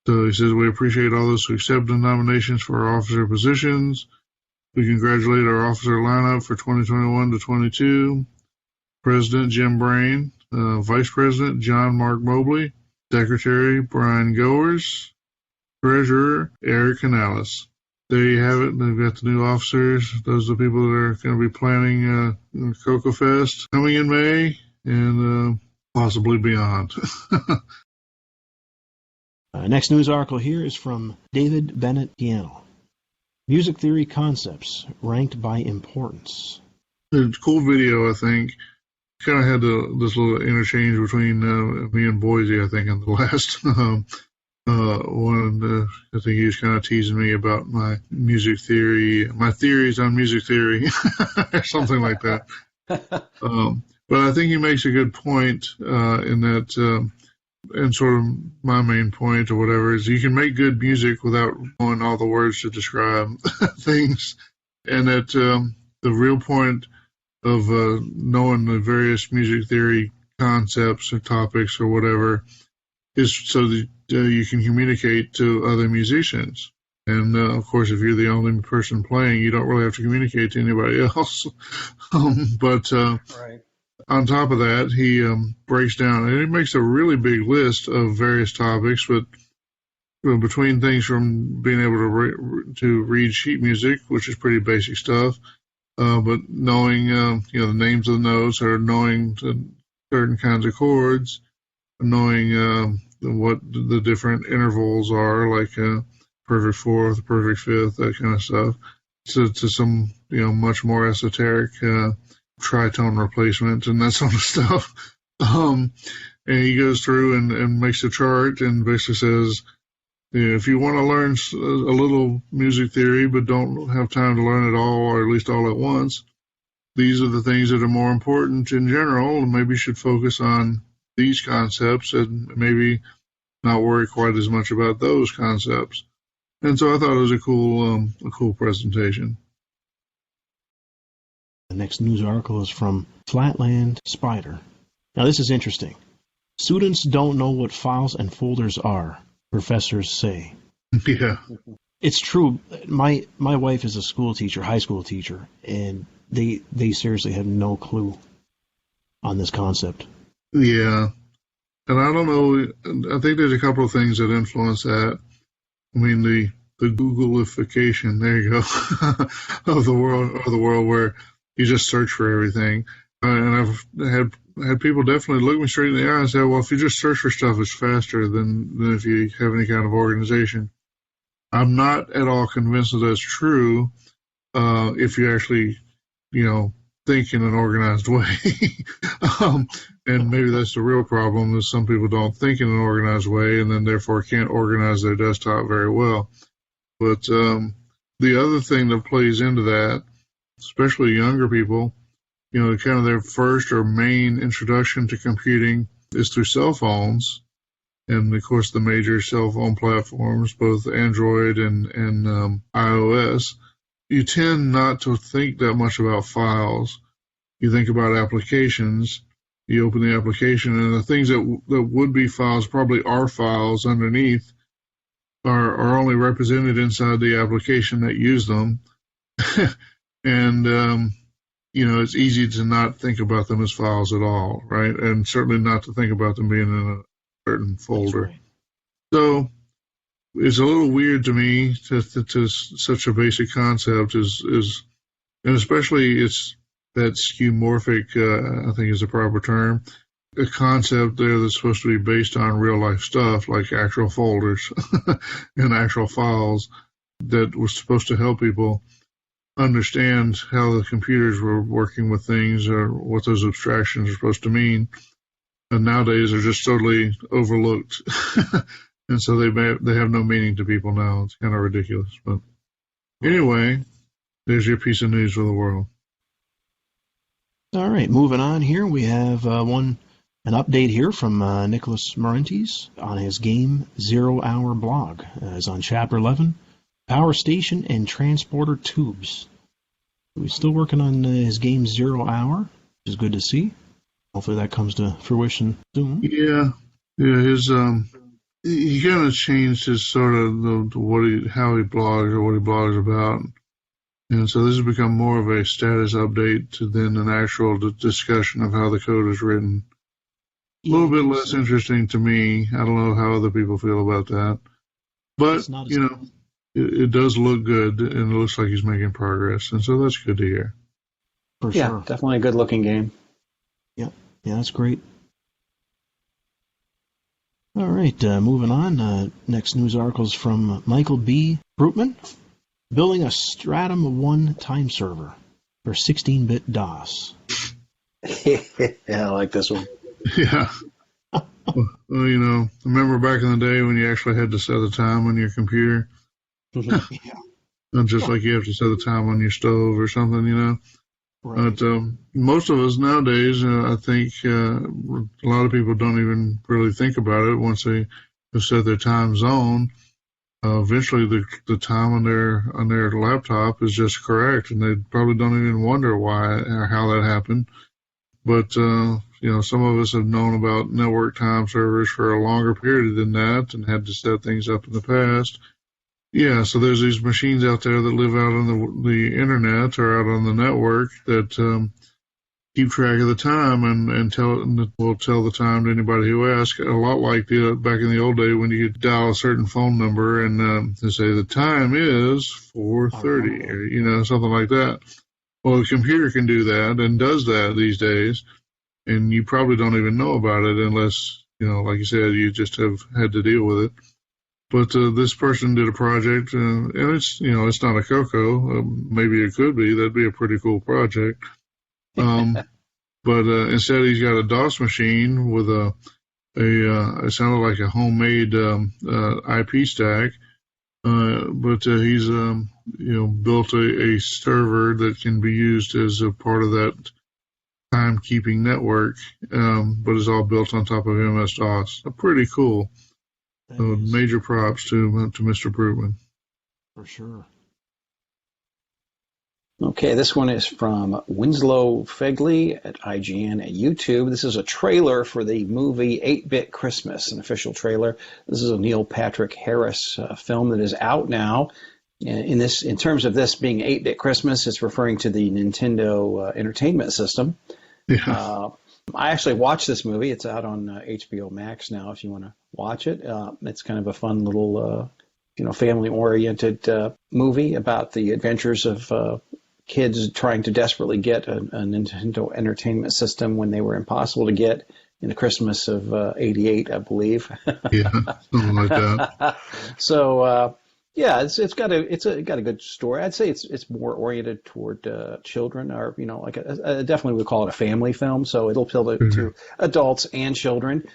So he says, we appreciate all those who accepted the nominations for our officer positions. We congratulate our officer lineup for 2021-22. President Jim Brain, Vice President John Mark Mobley, Secretary Brian Goers, Treasurer Eric Canales. There you have it. They've got the new officers. Those are the people that are going to be planning Kokovest coming in May and possibly beyond. Next news article here is from David Bennett Piano. Music theory concepts ranked by importance. It's a cool video, I think. Kind of had this little interchange between me and Boise, I think, in the last I think he was kind of teasing me about my music theory, my theories on music theory, or something like that. But I think he makes a good point in that, and sort of my main point or whatever is you can make good music without knowing all the words to describe things, and that the real point of knowing the various music theory concepts or topics or whatever is so that you can communicate to other musicians. And, of course, if you're the only person playing, you don't really have to communicate to anybody else. Right. On top of that, he breaks down, and he makes a really big list of various topics, but between things from being able to read sheet music, which is pretty basic stuff, but knowing the names of the notes, or knowing certain kinds of chords, knowing what the different intervals are, like perfect fourth, perfect fifth, that kind of stuff, to some much more esoteric tritone replacement and that sort of stuff. And he goes through and makes a chart and basically says, if you want to learn a little music theory but don't have time to learn it all, or at least all at once, these are the things that are more important in general, and maybe you should focus on these concepts and maybe not worry quite as much about those concepts. And so I thought it was a cool presentation. The next news article is from Flatland Spider. Now this is interesting. Students don't know what files and folders are, professors say. Yeah. It's true. My wife is a school teacher, high school teacher, and they seriously have no clue on this concept. Yeah. And I don't know, I think there's a couple of things that influence that. I mean, the Googleification, there you go, of the world where you just search for everything. And I've had people definitely look me straight in the eye and say, well, if you just search for stuff, it's faster than if you have any kind of organization. I'm not at all convinced that that's true if you actually, think in an organized way. And maybe that's the real problem, is some people don't think in an organized way and then therefore can't organize their desktop very well. But the other thing that plays into that, especially younger people, kind of their first or main introduction to computing is through cell phones. And, of course, the major cell phone platforms, both Android and iOS, you tend not to think that much about files. You think about applications. You open the application, and the things that would be files probably are files underneath are only represented inside the application that use them. And, it's easy to not think about them as files at all, right? And certainly not to think about them being in a certain folder. Right. So it's a little weird to me to such a basic concept is, and especially it's that skeuomorphic, I think is the proper term, a concept there that's supposed to be based on real life stuff like actual folders and actual files that was supposed to help people understand how the computers were working with things or what those abstractions are supposed to mean. And nowadays they're just totally overlooked. And so they have no meaning to people now. It's kind of ridiculous. But anyway, there's your piece of news for the world. All right, moving on here, we have an update here from Nicholas Marentis on his game 0 Hour blog. It's on Chapter 11, Power Station and Transporter Tubes. He's still working on his game 0 Hour, which is good to see. Hopefully that comes to fruition soon. Yeah, his he kind of changed his sort of how he blogs or what he blogs about. And so this has become more of a status update than an actual discussion of how the code is written. A little bit less interesting to me. I don't know how other people feel about that. But, it does look good, and it looks like he's making progress. And so that's good to hear. For sure. Yeah, definitely a good-looking game. Yeah, that's great. All right, moving on. Next news article is from Michael B. Brutman. Building a Stratum 1 time server for 16-bit DOS. Yeah, I like this one. Yeah. Well, remember back in the day when you actually had to set the time on your computer? Yeah. Not just like you have to set the time on your stove or something, Right. But most of us nowadays, I think a lot of people don't even really think about it once they have set their time zone. Eventually, the time on their laptop is just correct, and they probably don't even wonder why or how that happened. But some of us have known about network time servers for a longer period than that, and had to set things up in the past. Yeah, so there's these machines out there that live out on the internet or out on the network that keep track of the time and will tell the time to anybody who asks. A lot like back in the old day when you could dial a certain phone number and say the time is 4:30 or something like that. Well, the computer can do that and does that these days, and you probably don't even know about it unless like you said, you just have had to deal with it. But this person did a project, and it's it's not a CoCo. Maybe it could be. That'd be a pretty cool project. But instead, he's got a DOS machine with it sounded like a homemade IP stack. But he's built a server that can be used as a part of that timekeeping network, but is all built on top of MS-DOS. Pretty cool. So major props to Mr. Brutman. For sure. Okay, this one is from Winslow Fegley at IGN at YouTube. This is a trailer for the movie 8-Bit Christmas, an official trailer. This is a Neil Patrick Harris film that is out now. In terms of this being 8-Bit Christmas, it's referring to the Nintendo Entertainment System. Yeah. I actually watched this movie. It's out on HBO Max now if you want to watch it. It's kind of a fun little, family-oriented movie about the adventures of kids trying to desperately get a Nintendo Entertainment System when they were impossible to get in the Christmas of '88, I believe. Yeah, something like that. So, it's got a good story. I'd say it's more oriented toward children, or I definitely would call it a family film. So it'll appeal to adults and children.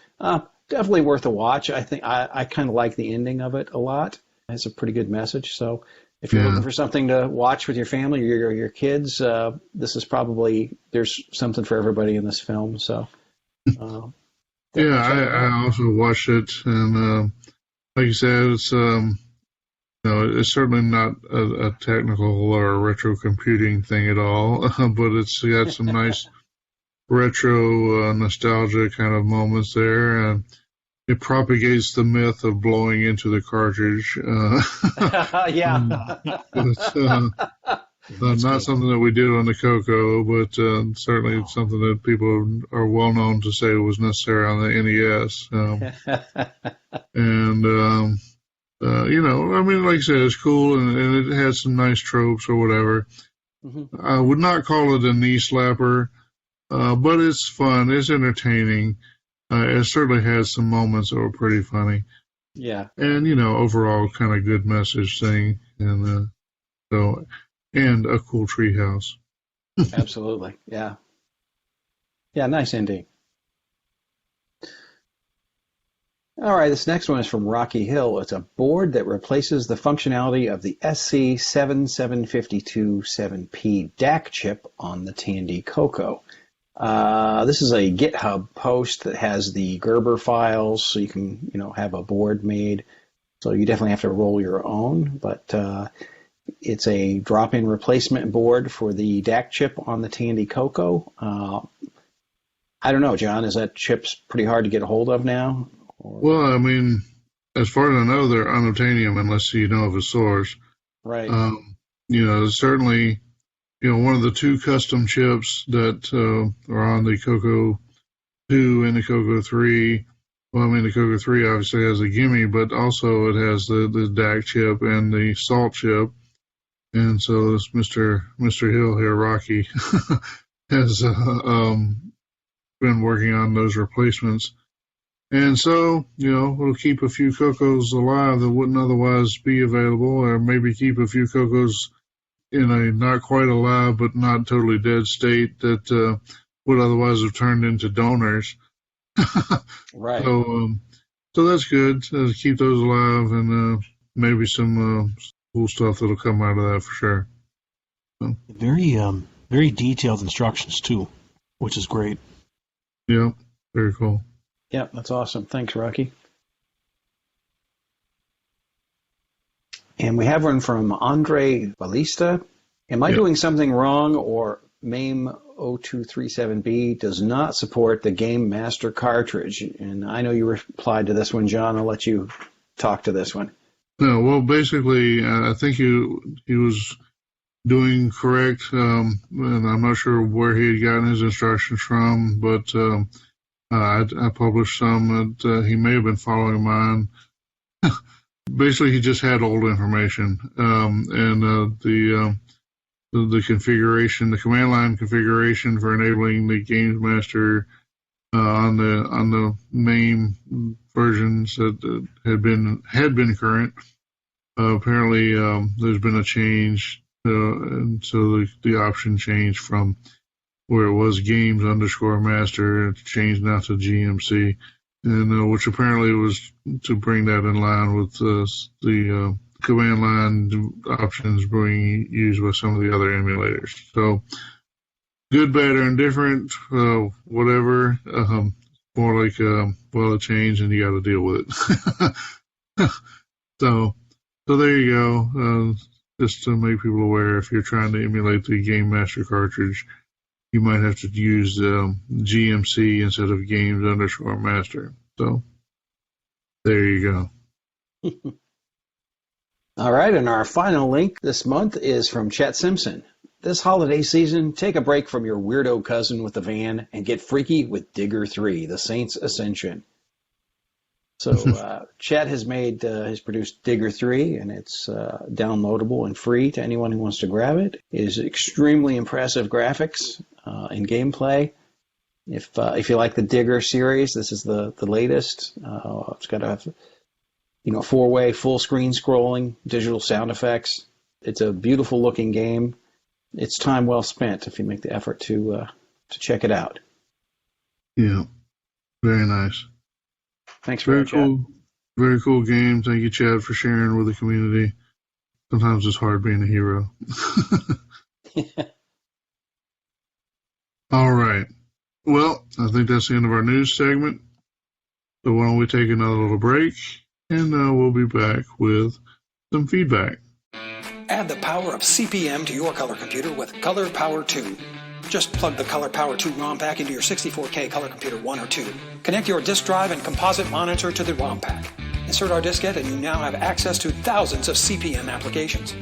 Definitely worth a watch. I think I kind of like the ending of it a lot. It has a pretty good message. So if you're looking for something to watch with your family or your kids, this is there's something for everybody in this film. So I also watched it, and like you said, it's it's certainly not a technical or retro computing thing at all, but it's got some nice retro nostalgia kind of moments there, and it propagates the myth of blowing into the cartridge. It's not something that we did on the CoCo, but certainly it's something that people are well known to say was necessary on the NES. And like I said, it's cool, and it has some nice tropes or whatever. Mm-hmm. I would not call it a knee slapper, but it's fun. It's entertaining. It certainly has some moments that were pretty funny. Yeah. And, overall kind of good message thing. And and a cool treehouse. Absolutely. Yeah. Yeah, nice ending. All right, this next one is from Rocky Hill. It's a board that replaces the functionality of the SC7752-7P DAC chip on the Tandy CoCo. This is a GitHub post that has the Gerber files, so you can, have a board made. So you definitely have to roll your own, but it's a drop-in replacement board for the DAC chip on the Tandy CoCo. I don't know, John, is that chip's pretty hard to get a hold of now? Well, I mean, as far as I know, they're unobtainium unless you know of a source. Right. Certainly, one of the two custom chips that are on the CoCo 2 and the CoCo 3. Well, I mean, the CoCo 3 obviously has a gimme, but also it has the DAC chip and the salt chip. And so this Mr. Hill here, Rocky, has been working on those replacements. And so, we'll keep a few CoCos alive that wouldn't otherwise be available, or maybe keep a few CoCos in a not quite alive but not totally dead state that would otherwise have turned into donors. Right. So that's good. Keep those alive, and maybe some cool stuff that'll come out of that for sure. So. Very detailed instructions too, which is great. Yeah, very cool. Yeah, that's awesome. Thanks, Rocky. And we have one from Andre Balista. Am I doing something wrong, or MAME 0237B does not support the Game Master cartridge? And I know you replied to this one, John. I'll let you talk to this one. No, well, basically, I think he was doing correct, and I'm not sure where he had gotten his instructions from, but I published some that he may have been following mine. Basically, he just had old information, and the configuration, the command line configuration for enabling the Games Master on the main versions that had been current. Apparently, there's been a change, and so the option changed from where it was Games_Master, it's changed now to GMC, and which apparently was to bring that in line with the command line options being used by some of the other emulators. So, good, bad, or indifferent, whatever. More like, it changed and you got to deal with it. So there you go. Just to make people aware, if you're trying to emulate the Game Master cartridge, you might have to use GMC instead of Games_Master. So there you go. All right, and our final link this month is from Chet Simpson. This holiday season, take a break from your weirdo cousin with the van and get freaky with Digger 3, The Saints Ascension. So Chet has produced Digger 3, and it's downloadable and free to anyone who wants to grab it. It is extremely impressive graphics and gameplay. If you like the Digger series, this is the latest. It's got a 4-way full screen scrolling, digital sound effects. It's a beautiful looking game. It's time well spent if you make the effort to check it out. Yeah, very nice. Thanks very cool. Very cool game. Thank you, Chad, for sharing with the community. Sometimes it's hard being a hero. All right. Well, I think that's the end of our news segment. So why don't we take another little break, and we'll be back with some feedback. Add the power of CPM to your color computer with Color Power 2. Just plug the Color Power 2 ROM pack into your 64K color computer 1 or 2. Connect your disk drive and composite monitor to the ROM pack. Insert our diskette and you now have access to thousands of CPM applications.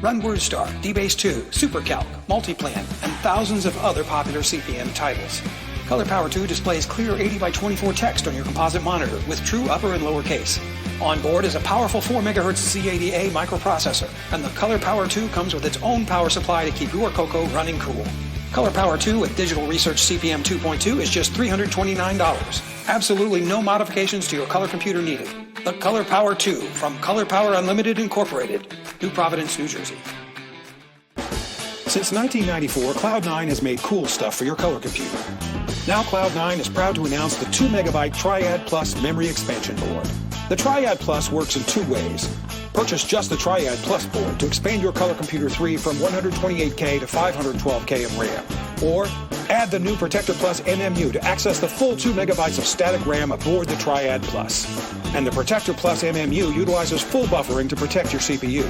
Run WordStar, DBase 2, SuperCalc, Multiplan, and thousands of other popular CPM titles. Color Power 2 displays clear 80x24 text on your composite monitor with true upper and lower case. On board is a powerful 4 MHz Z80A microprocessor, and the Color Power 2 comes with its own power supply to keep your CoCo running cool. Color Power 2 with Digital Research CPM 2.2 is just $329. Absolutely no modifications to your color computer needed. The Color Power 2 from Color Power Unlimited Incorporated, New Providence, New Jersey. Since 1994, Cloud9 has made cool stuff for your color computer. Now Cloud9 is proud to announce the 2 MB Triad Plus memory expansion board. The Triad Plus works in two ways. Purchase just the Triad Plus board to expand your Color Computer 3 from 128K to 512K of RAM. Or add the new Protector Plus MMU to access the full 2 megabytes of static RAM aboard the Triad Plus. And the Protector Plus MMU utilizes full buffering to protect your CPU.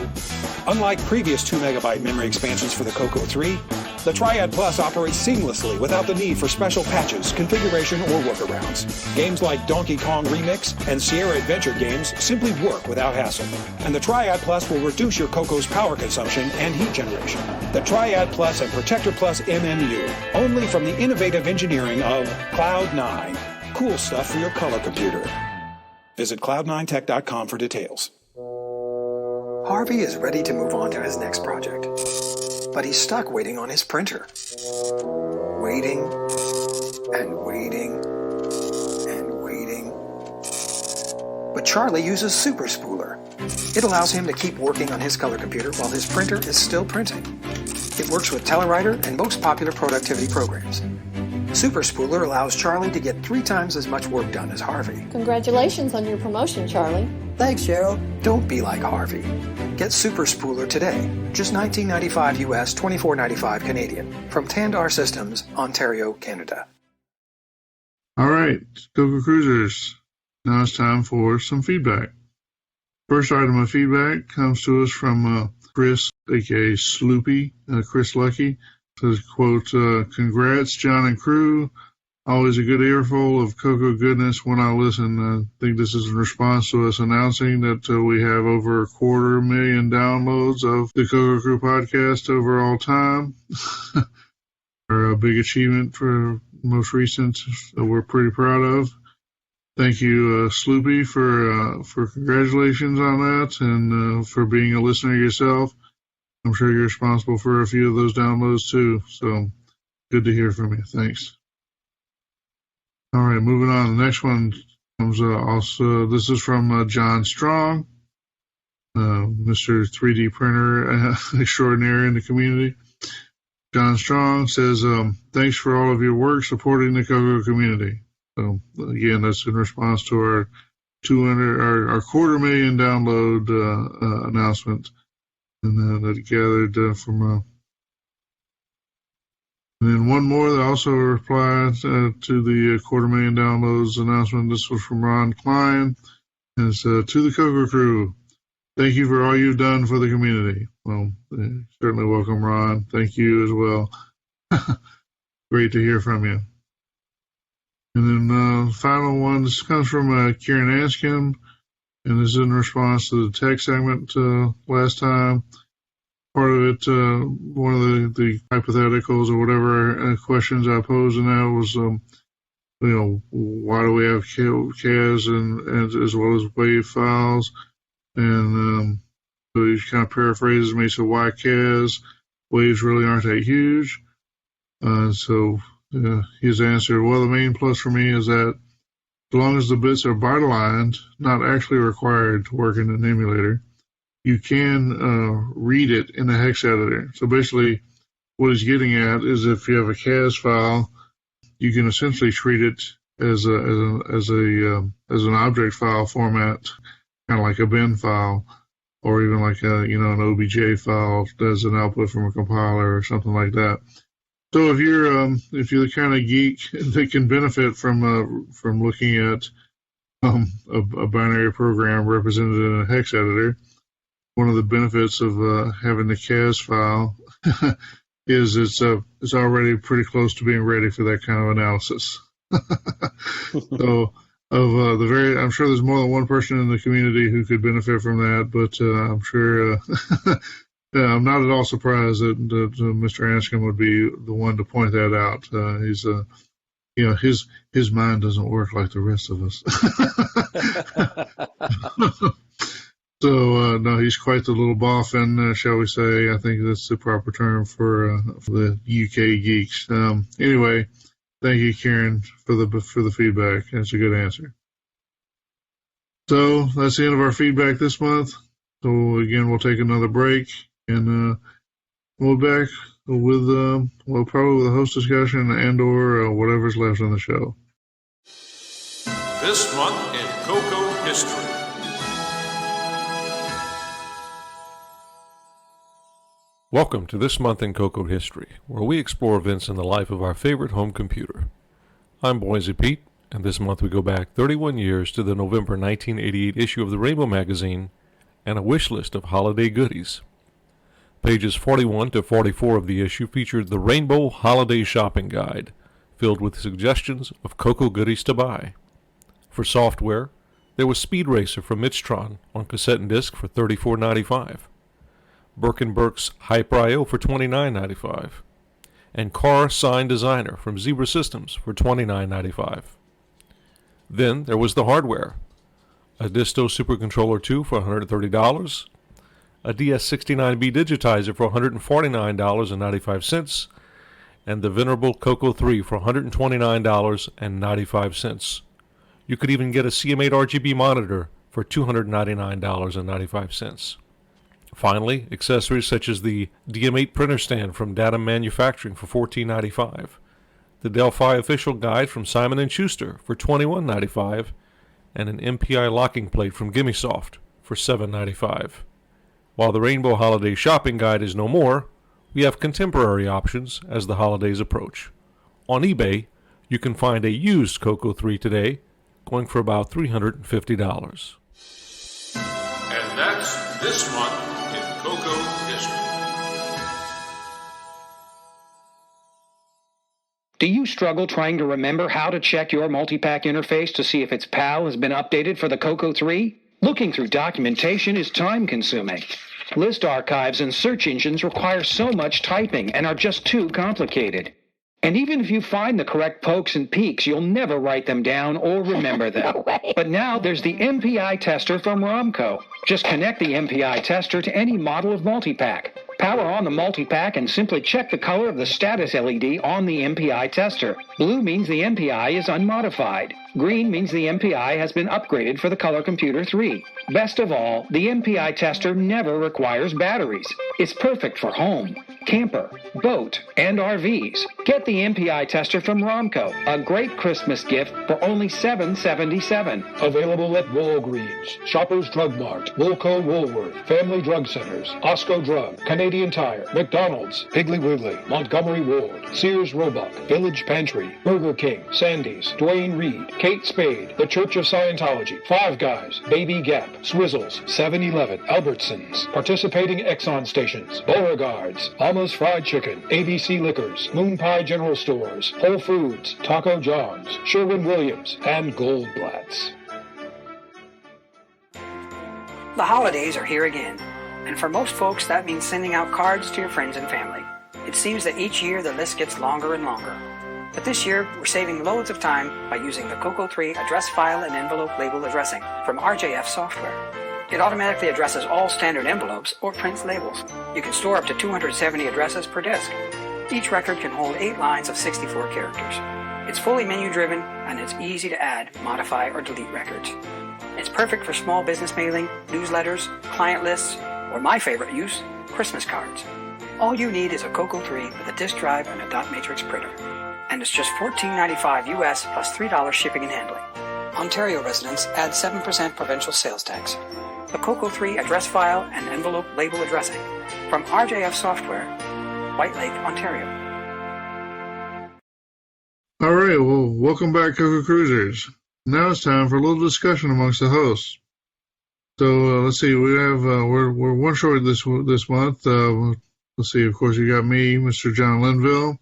Unlike previous 2 megabyte memory expansions for the CoCo 3, the Triad Plus operates seamlessly without the need for special patches, configuration, or workarounds. Games like Donkey Kong Remix and Sierra Adventure games simply work without hassle. And the Triad Plus will reduce your CoCo's power consumption and heat generation. The Triad Plus and Protector Plus MMU, only from the innovative engineering of Cloud9. Cool stuff for your color computer. Visit cloud9tech.com for details. Harvey is ready to move on to his next project, but he's stuck waiting on his printer. Waiting and waiting and waiting. But Charlie uses Super Spooler. It allows him to keep working on his color computer while his printer is still printing. It works with Telewriter and most popular productivity programs. Super Spooler allows Charlie to get 3 times as much work done as Harvey. Congratulations on your promotion, Charlie. Thanks, Cheryl. Don't be like Harvey. Get Super Spooler today. Just $19.95 US, $24.95 Canadian. From Tandar Systems, Ontario, Canada. All right, CoCo Cruisers. Now it's time for some feedback. First item of feedback comes to us from Chris, aka Sloopy, Chris Lucky. Says, quote, congrats, John and crew. Always a good earful of CoCo goodness when I listen. I think this is in response to us announcing that we have over 250,000 downloads of the CoCo Crew podcast over all time. A big achievement for most recent that we're pretty proud of. Thank you, Sloopy, for congratulations on that and for being a listener yourself. I'm sure you're responsible for a few of those downloads too, so good to hear from you. Thanks. All right, moving on. The next one comes also. This is from John Strong, Mr. 3D printer extraordinaire in the community. John Strong says, thanks for all of your work supporting the CoCo community. So again, that's in response to our 250,000 download announcement. And that gathered from and then one more that also replied to the 250,000 downloads announcement. This was from Ron Klein. And it's to the CoCo Crew. Thank you for all you've done for the community. Well, certainly welcome, Ron. Thank you as well. Great to hear from you. And then final one, this comes from Kieran Anscombe. And this is in response to the tech segment last time. Part of it, one of the hypotheticals or whatever questions I posed in that was, why do we have CAS and as well as WAV files? And so he kind of paraphrases me, so why CAS? Waves really aren't that huge. So his answer, well, the main plus for me is that as long as the bits are byte aligned, not actually required to work in an emulator, you can read it in a hex editor. So basically, what he's getting at is if you have a CAS file, you can essentially treat it as an object file format, kind of like a bin file, or even like an OBJ file as an output from a compiler or something like that. So if you're the kind of geek that can benefit from looking at a binary program represented in a hex editor, one of the benefits of having the CAS file is it's already pretty close to being ready for that kind of analysis. So I'm sure there's more than one person in the community who could benefit from that, but I'm sure. I'm not at all surprised that Mr. Anscombe would be the one to point that out. He's, his mind doesn't work like the rest of us. So, no, he's quite the little boffin, shall we say. I think that's the proper term for the UK geeks. Anyway, thank you, Kieran, for the feedback. That's a good answer. So that's the end of our feedback this month. So again, we'll take another break. And we'll be back with, probably with a host discussion and or whatever's left on the show. This month in CoCo history. Welcome to This Month in CoCo history, where we explore events in the life of our favorite home computer. I'm Boise Pete, and this month we go back 31 years to the November 1988 issue of the Rainbow magazine and a wish list of holiday goodies. Pages 41 to 44 of the issue featured the Rainbow Holiday Shopping Guide, filled with suggestions of CoCo goodies to buy. For software, there was Speed Racer from Mitchtron on cassette and disc for $34.95, Birkenberg's Hyper.io for $29.95, and Car Sign Designer from Zebra Systems for $29.95. Then there was the hardware, a Disto Supercontroller 2 for $130, a DS69B digitizer for $149.95, and the venerable CoCo 3 for $129.95. You could even get a CM8 RGB monitor for $299.95. Finally, accessories such as the DM8 printer stand from Datum Manufacturing for $14.95, the Delphi official guide from Simon & Schuster for $21.95, and an MPI locking plate from GimmeSoft for $7.95. While the Rainbow Holiday Shopping Guide is no more, we have contemporary options as the holidays approach. On eBay, you can find a used CoCo 3 today, going for about $350. And that's this month in CoCo history. Do you struggle trying to remember how to check your multi-pack interface to see if its PAL has been updated for the CoCo 3? Looking through documentation is time-consuming. List archives and search engines require so much typing and are just too complicated. And even if you find the correct pokes and peaks, you'll never write them down or remember them. No way. But now there's the Mpi Tester from Romco. Just connect the Mpi Tester to any model of multi-pack. Power on the multi-pack and simply check the color of the status LED on the Mpi Tester. Blue means the Mpi is unmodified. Green means the Mpi has been upgraded for the Color Computer 3. Best of all, the Mpi Tester never requires batteries. It's perfect for home, camper, boat, and RVs. Get the Mpi Tester from Romco, a great Christmas gift for only $7.77. Available at Walgreens, Shoppers Drug Mart, Woolco Woolworth, Family Drug Centers, Osco Drug, Canadian Tire, McDonald's, Piggly Wiggly, Montgomery Ward, Sears Roebuck, Village Pantry, Burger King, Sandy's, Duane Reade, Kate Spade, The Church of Scientology, Five Guys, Baby Gap, Swizzles, 7-Eleven, Albertsons, participating Exxon stations, Beauregard's, Alma's Fried Chicken, ABC Liquors, Moon Pie General Stores, Whole Foods, Taco John's, Sherwin-Williams, and Goldblatt's. The holidays are here again, and for most folks that means sending out cards to your friends and family. It seems that each year the list gets longer and longer. But this year, we're saving loads of time by using the CoCo 3 address file and envelope label addressing from RJF software. It automatically addresses all standard envelopes or prints labels. You can store up to 270 addresses per disk. Each record can hold 8 lines of 64 characters. It's fully menu-driven, and it's easy to add, modify, or delete records. It's perfect for small business mailing, newsletters, client lists, or my favorite use, Christmas cards. All you need is a CoCo 3 with a disk drive and a dot matrix printer. And it's just $14.95 US plus $3 shipping and handling. Ontario residents add 7% provincial sales tax. The CoCo 3 address file and envelope label addressing from RJF Software, White Lake, Ontario. All right, well, welcome back, CoCo Cruisers. Now it's time for a little discussion amongst the hosts. So let's see, we have we're one short this month. Let's see, of course, you got me, Mr. John Linville.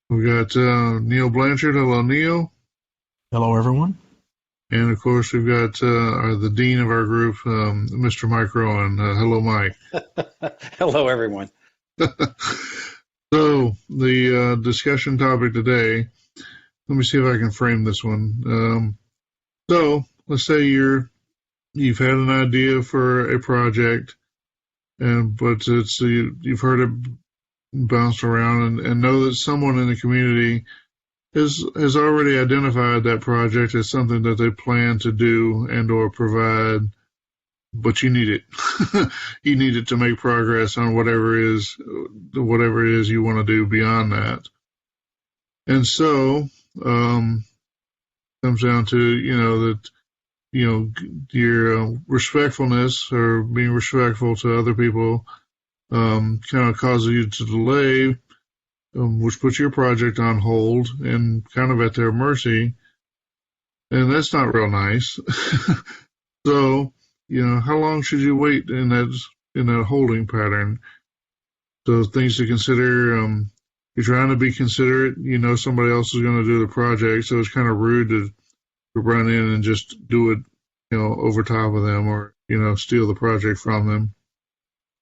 We got Neil Blanchard. Hello, Neil. Hello, everyone. And, of course, we've got the dean of our group, Mr. Mike Rowan. Hello, Mike. Hello, everyone. So, the discussion topic today, let me see if I can frame this one. So, let's say you've had an idea for a project, but you've heard it bounce around and know that someone in the community has already identified that project as something that they plan to do and or provide, but you need it. You need it to make progress on whatever it is you want to do beyond that. And so comes down to your respectfulness or being respectful to other people kind of causes you to delay, which puts your project on hold and kind of at their mercy, and that's not real nice. So, how long should you wait in that holding pattern? So things to consider. You're trying to be considerate. Somebody else is going to do the project, so it's kind of rude to run in and just do it, over top of them, or steal the project from them,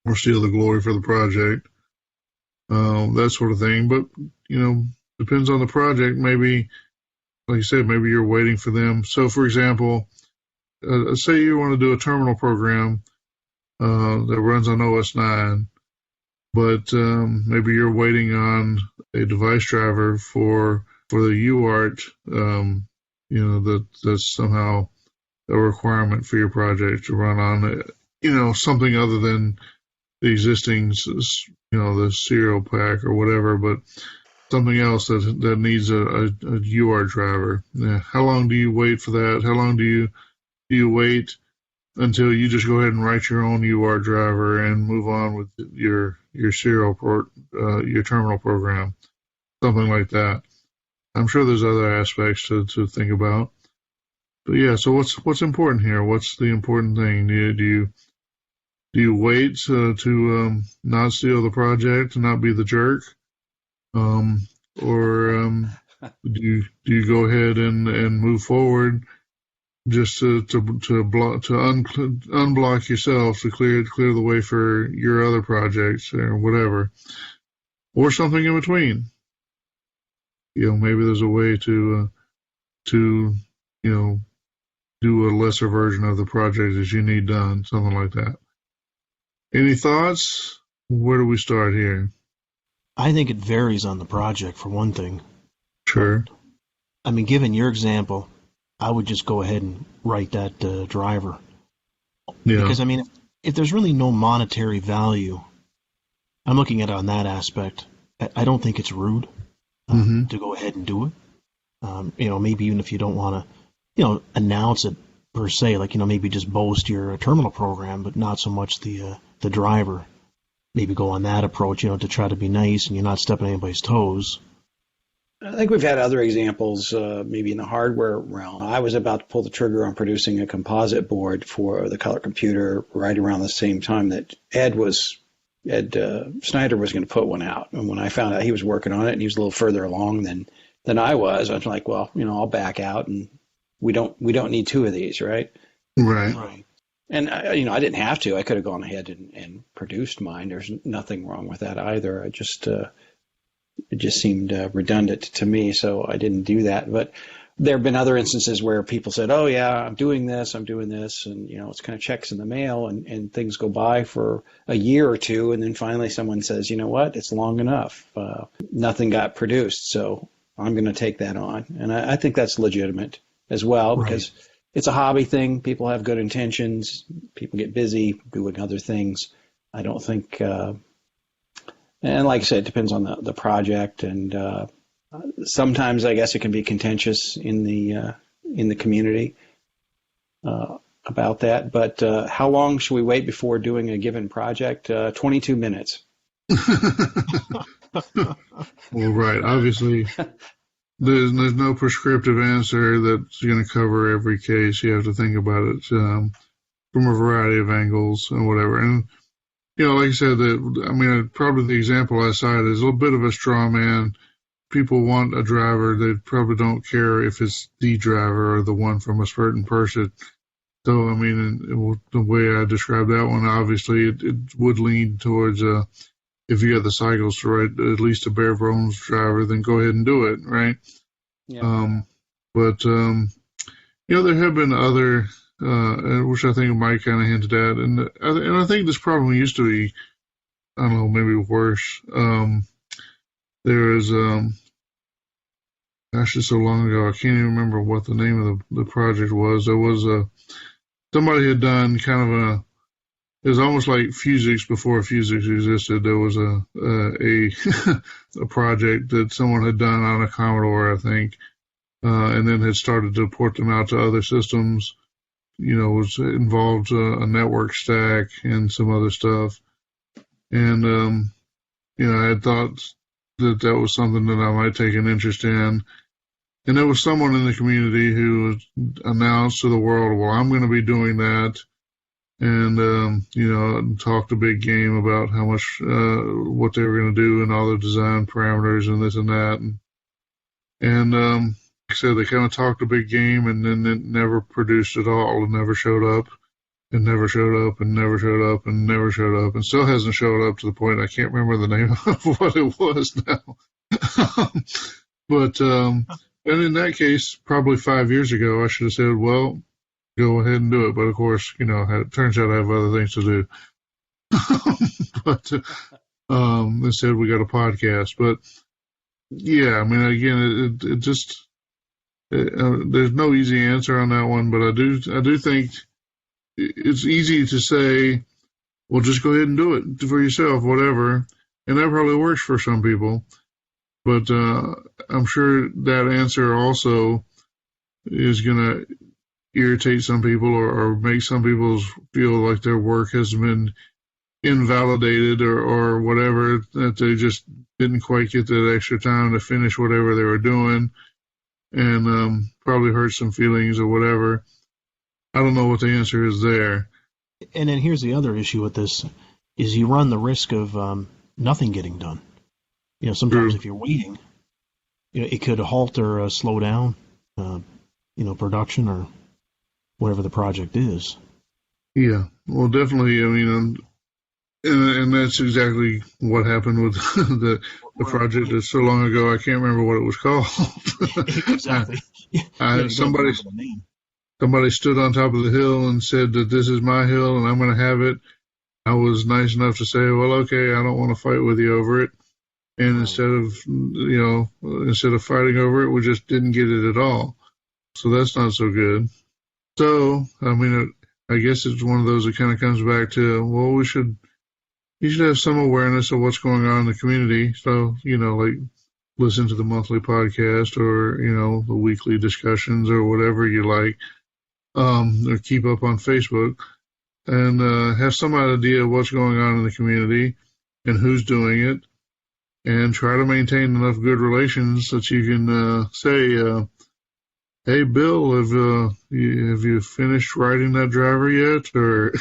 or steal the glory for the project. That sort of thing. But, depends on the project. Maybe, like you said, maybe you're waiting for them. So, for example, say you want to do a terminal program that runs on OS 9, but maybe you're waiting on a device driver for the UART, that's somehow a requirement for your project to run on, something other than the existing, the serial pack or whatever, but something else that needs a UART driver. How long do you wait for that? How long do you wait until you just go ahead and write your own UART driver and move on with your serial port, your terminal program, something like that? I'm sure there's other aspects to think about. But yeah, so what's important here? What's the important thing? Do you wait to not steal the project and not be the jerk? Or do you go ahead and move forward just to unblock yourself to clear the way for your other projects or whatever, or something in between? Maybe there's a way to do a lesser version of the project that you need done, something like that. Any thoughts? Where do we start here? I think it varies on the project, for one thing. Sure. I mean, given your example, I would just go ahead and write that driver. Yeah. Because, I mean, if there's really no monetary value, I'm looking at it on that aspect. I don't think it's rude to go ahead and do it. Maybe even if you don't want to, announce it per se, like, maybe just boast your terminal program, but not so much the driver. Maybe go on that approach, to try to be nice and you're not stepping on anybody's toes. I think we've had other examples, maybe in the hardware realm. I was about to pull the trigger on producing a composite board for the color computer right around the same time that Ed Snyder was going to put one out. And when I found out he was working on it and he was a little further along than I was like, well, I'll back out, and we don't need two of these, right? Right. And I didn't have to. I could have gone ahead and produced mine. There's nothing wrong with that either. It just seemed redundant to me, so I didn't do that. But there have been other instances where people said, "Oh yeah, I'm doing this," and it's kind of checks in the mail, and things go by for a year or two, and then finally someone says, "You know what? It's long enough. Nothing got produced, so I'm going to take that on." And I think that's legitimate as well, because it's a hobby thing. People have good intentions. People get busy doing other things. I don't think, and like I said, it depends on the project, and sometimes I guess it can be contentious in the community about that. But how long should we wait before doing a given project? 22 minutes. Well, right. Obviously, there's no prescriptive answer that's going to cover every case. You have to think about it from a variety of angles and whatever. And, like I said, probably the example I cited is a little bit of a straw man. People want a driver. They probably don't care if it's the driver or the one from a certain person. So, the way I described that one, obviously, it would lean towards if you have the cycles to write at least a bare bones driver, then go ahead and do it, right? Yeah. But there have been other, which I think Mike kind of hinted at, and I think this problem used to be, I don't know, maybe worse. There is, gosh, it's so long ago, I can't even remember what the name of the project was. There was somebody had done kind of it was almost like Phusix before Phusix existed. There was a project that someone had done on a Commodore, I think, and then had started to port them out to other systems. Was involved a network stack and some other stuff. And, I had thought that was something that I might take an interest in. And there was someone in the community who announced to the world, well, I'm going to be doing that. And, talked a big game about how much, what they were going to do and all the design parameters and this and that. And like I said, they kind of talked a big game, and then it never produced at all. It never showed up, and never showed up, and never showed up, and never showed up, and still hasn't showed up to the point I can't remember the name of what it was now. But, and in that case, probably 5 years ago, I should have said, well, go ahead and do it. But of course, it turns out I have other things to do. But instead, we got a podcast. But yeah, again, it just there's no easy answer on that one. But I do think it's easy to say, well, just go ahead and do it for yourself, whatever, and that probably works for some people. But I'm sure that answer also is going to irritate some people or make some people feel like their work has been invalidated or whatever, that they just didn't quite get that extra time to finish whatever they were doing, and probably hurt some feelings or whatever. I don't know what the answer is there. And then here's the other issue with this, is you run the risk of nothing getting done. Sometimes if you're waiting, it could halt or slow down, production or whatever the project is. Yeah, well, definitely. I mean, and that's exactly what happened with the project that's so long ago. I can't remember what it was called. Exactly. Somebody stood on top of the hill and said that this is my hill and I'm going to have it. I was nice enough to say, well, okay, I don't want to fight with you over it. And instead of fighting over it, we just didn't get it at all. So that's not so good. So, I mean, I guess it's one of those that kind of comes back to, well, you should have some awareness of what's going on in the community. So, like listen to the monthly podcast or, the weekly discussions or whatever you like, or keep up on Facebook and have some idea of what's going on in the community and who's doing it, and try to maintain enough good relations that you can say, hey, Bill, have you finished writing that driver yet? Or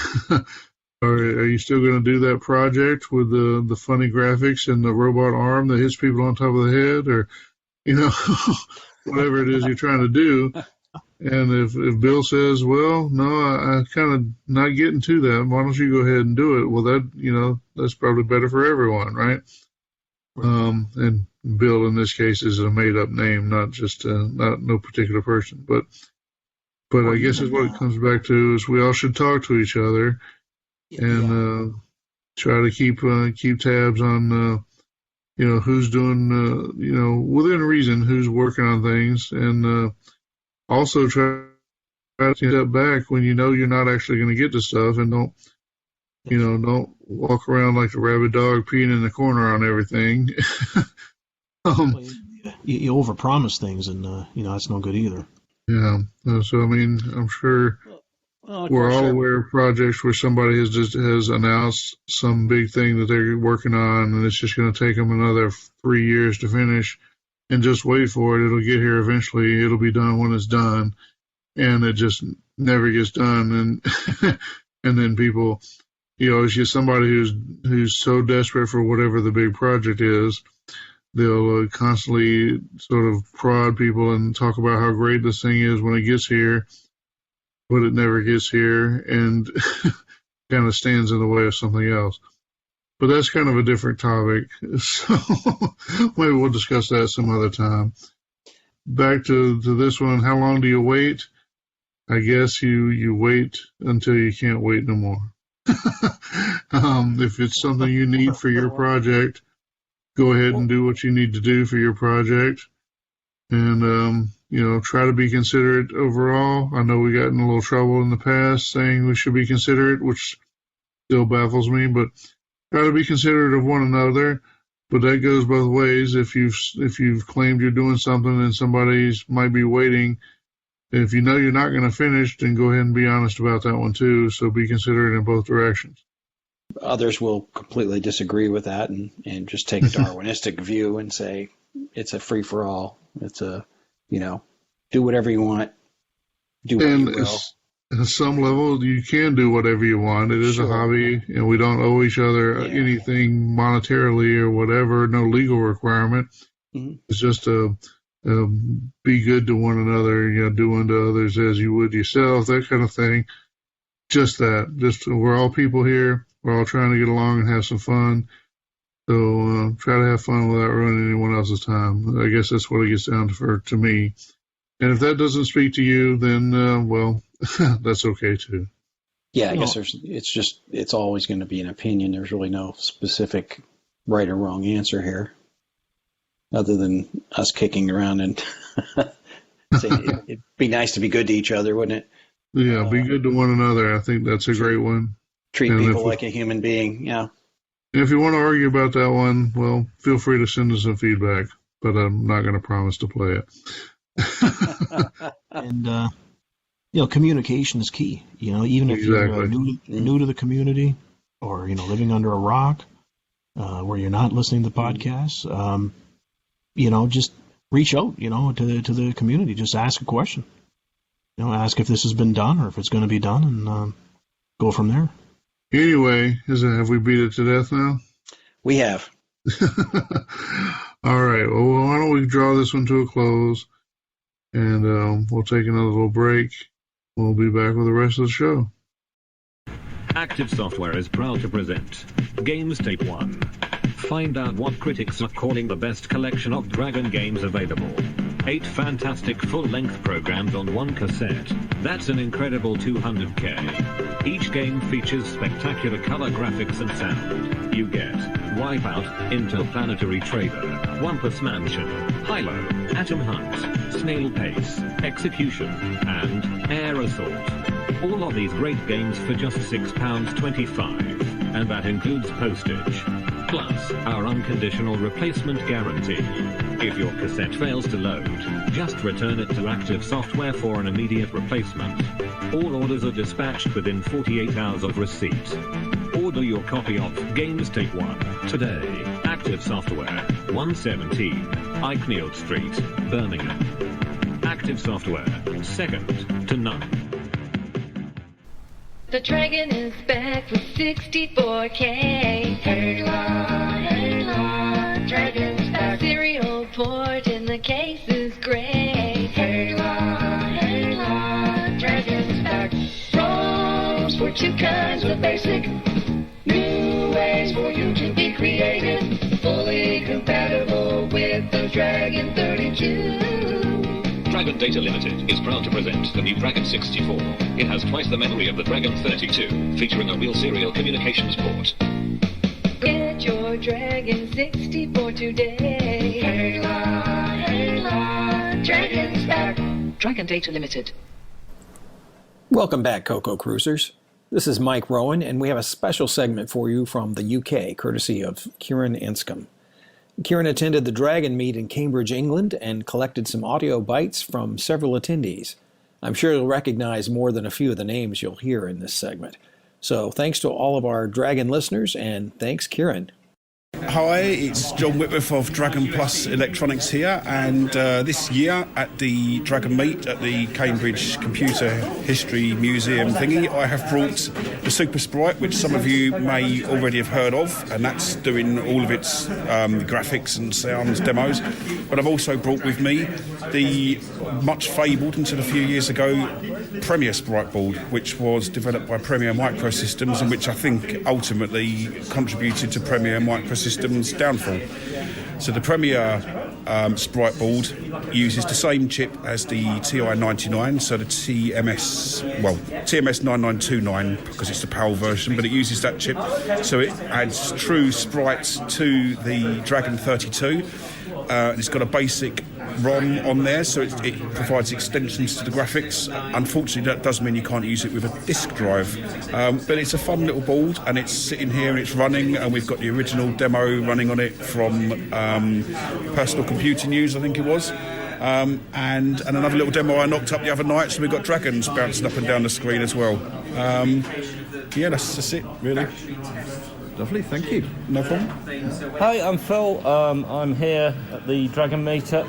or are you still going to do that project with the funny graphics and the robot arm that hits people on top of the head? Or, whatever it is you're trying to do. And if Bill says, well, no, I kind of not getting to that, why don't you go ahead and do it? Well, that, that's probably better for everyone, right? And Bill in this case is a made up name, not just not no particular person, but I guess is what it comes back to is we all should talk to each other and try to keep tabs on who's doing within reason who's working on things, and also try to step back when you're not actually going to get to stuff, and don't walk around like the rabid dog peeing in the corner on everything. You overpromise things, and that's no good either. Yeah. So I mean, I'm sure we're all aware of projects where somebody has announced some big thing that they're working on, and it's just going to take them another 3 years to finish. And just wait for it. It'll get here eventually. It'll be done when it's done, and it just never gets done. And and then people, it's just somebody who's so desperate for whatever the big project is. They'll constantly sort of prod people and talk about how great this thing is when it gets here, but it never gets here, and kind of stands in the way of something else. But that's kind of a different topic, so maybe we'll discuss that some other time. Back to this one, how long do you wait? I guess you wait until you can't wait no more. If it's something you need for your project, go ahead and do what you need to do for your project. And, try to be considerate overall. I know we got in a little trouble in the past saying we should be considerate, which still baffles me, but try to be considerate of one another, but that goes both ways. If you've claimed you're doing something and somebody's might be waiting, if you know you're not going to finish, then go ahead and be honest about that one too. So be considerate in both directions. Others will completely disagree with that and just take a Darwinistic view and say it's a free for all. It's a do whatever you want, do what you will. At some level, you can do whatever you want. It is a hobby, and we don't owe each other anything monetarily or whatever, no legal requirement. Mm-hmm. It's just be good to one another, do unto others as you would yourself, that kind of thing. Just that. We're all people here. We're all trying to get along and have some fun. So try to have fun without ruining anyone else's time. I guess that's what it gets down to me. And if that doesn't speak to you, then, well, that's okay too. Yeah, I guess it's always going to be an opinion. There's really no specific right or wrong answer here, other than us kicking around and saying it'd be nice to be good to each other, wouldn't it? Yeah, be good to one another. I think that's a great one. Treat people like a human being, yeah. If you want to argue about that one, well, feel free to send us some feedback. but I'm not going to promise to play it. And, communication is key. Even if you're new to the community or, living under a rock where you're not listening to podcasts, just reach out, to the community. Just ask a question. Ask if this has been done or if it's going to be done and go from there. Anyway, have we beat it to death now? We have. All right. Well, why don't we draw this one to a close, and we'll take another little break. We'll be back with the rest of the show. Active Software is proud to present Games Tape 1. Find out what critics are calling the best collection of Dragon games available. 8 fantastic full-length programs on one cassette. That's an incredible 200K. Each game features spectacular color graphics and sound. You get Wipeout, Interplanetary Trader, Wampus Mansion, Hilo, Atom Hunt, Snail Pace, Execution, and Air Assault. All of these great games for just £6.25, and that includes postage. Plus, our unconditional replacement guarantee. If your cassette fails to load, just return it to Active Software for an immediate replacement. All orders are dispatched within 48 hours of receipt. Order your copy of Games Tape 1 today. Active Software, 117 Eichnield Street, Birmingham. Active Software, second to none. The Dragon is back with 64K. Hey la, Dragon's back. Serial port in the case is great. Hey la, Dragon's back. ROMs for 2 kinds of basic. New ways for you to be creative. Fully compatible with the Dragon 32. Dragon Data Limited is proud to present the new Dragon 64. It has twice the memory of the Dragon 32, featuring a real serial communications port. Get your Dragon 64 today. Hey la, Dragon's back. Dragon Data Limited. Welcome back, CoCo Cruisers. This is Mike Rowan, and we have a special segment for you from the UK, courtesy of Kieran Inscombe. Kieran attended the Dragon Meet in Cambridge, England, and collected some audio bites from several attendees. I'm sure you'll recognize more than a few of the names you'll hear in this segment. So thanks to all of our Dragon listeners, and thanks, Kieran. Hi, it's John Whitworth of Dragon Plus Electronics here, and this year at the Dragon Meet at the Cambridge Computer History Museum thingy, I have brought the Super Sprite, which some of you may already have heard of, and that's doing all of its graphics and sounds demos. But I've also brought with me the much fabled until a few years ago Premier Sprite board, which was developed by Premier Microsystems and which I think ultimately contributed to Premier Microsystems' downfall. So the Premier Sprite board uses the same chip as the TI-99, so the TMS 9929 because it's the PAL version, but it uses that chip, so it adds true sprites to the Dragon 32. It's got a basic ROM on there, so it provides extensions to the graphics. Unfortunately, that does mean you can't use it with a disk drive. But it's a fun little board, and it's sitting here and it's running, and we've got the original demo running on it from Personal Computer News, I think it was. And another little demo I knocked up the other night, so we've got dragons bouncing up and down the screen as well. That's it, really. Lovely, thank you. No problem. Hi, I'm Phil. I'm here at the Dragon Meetup.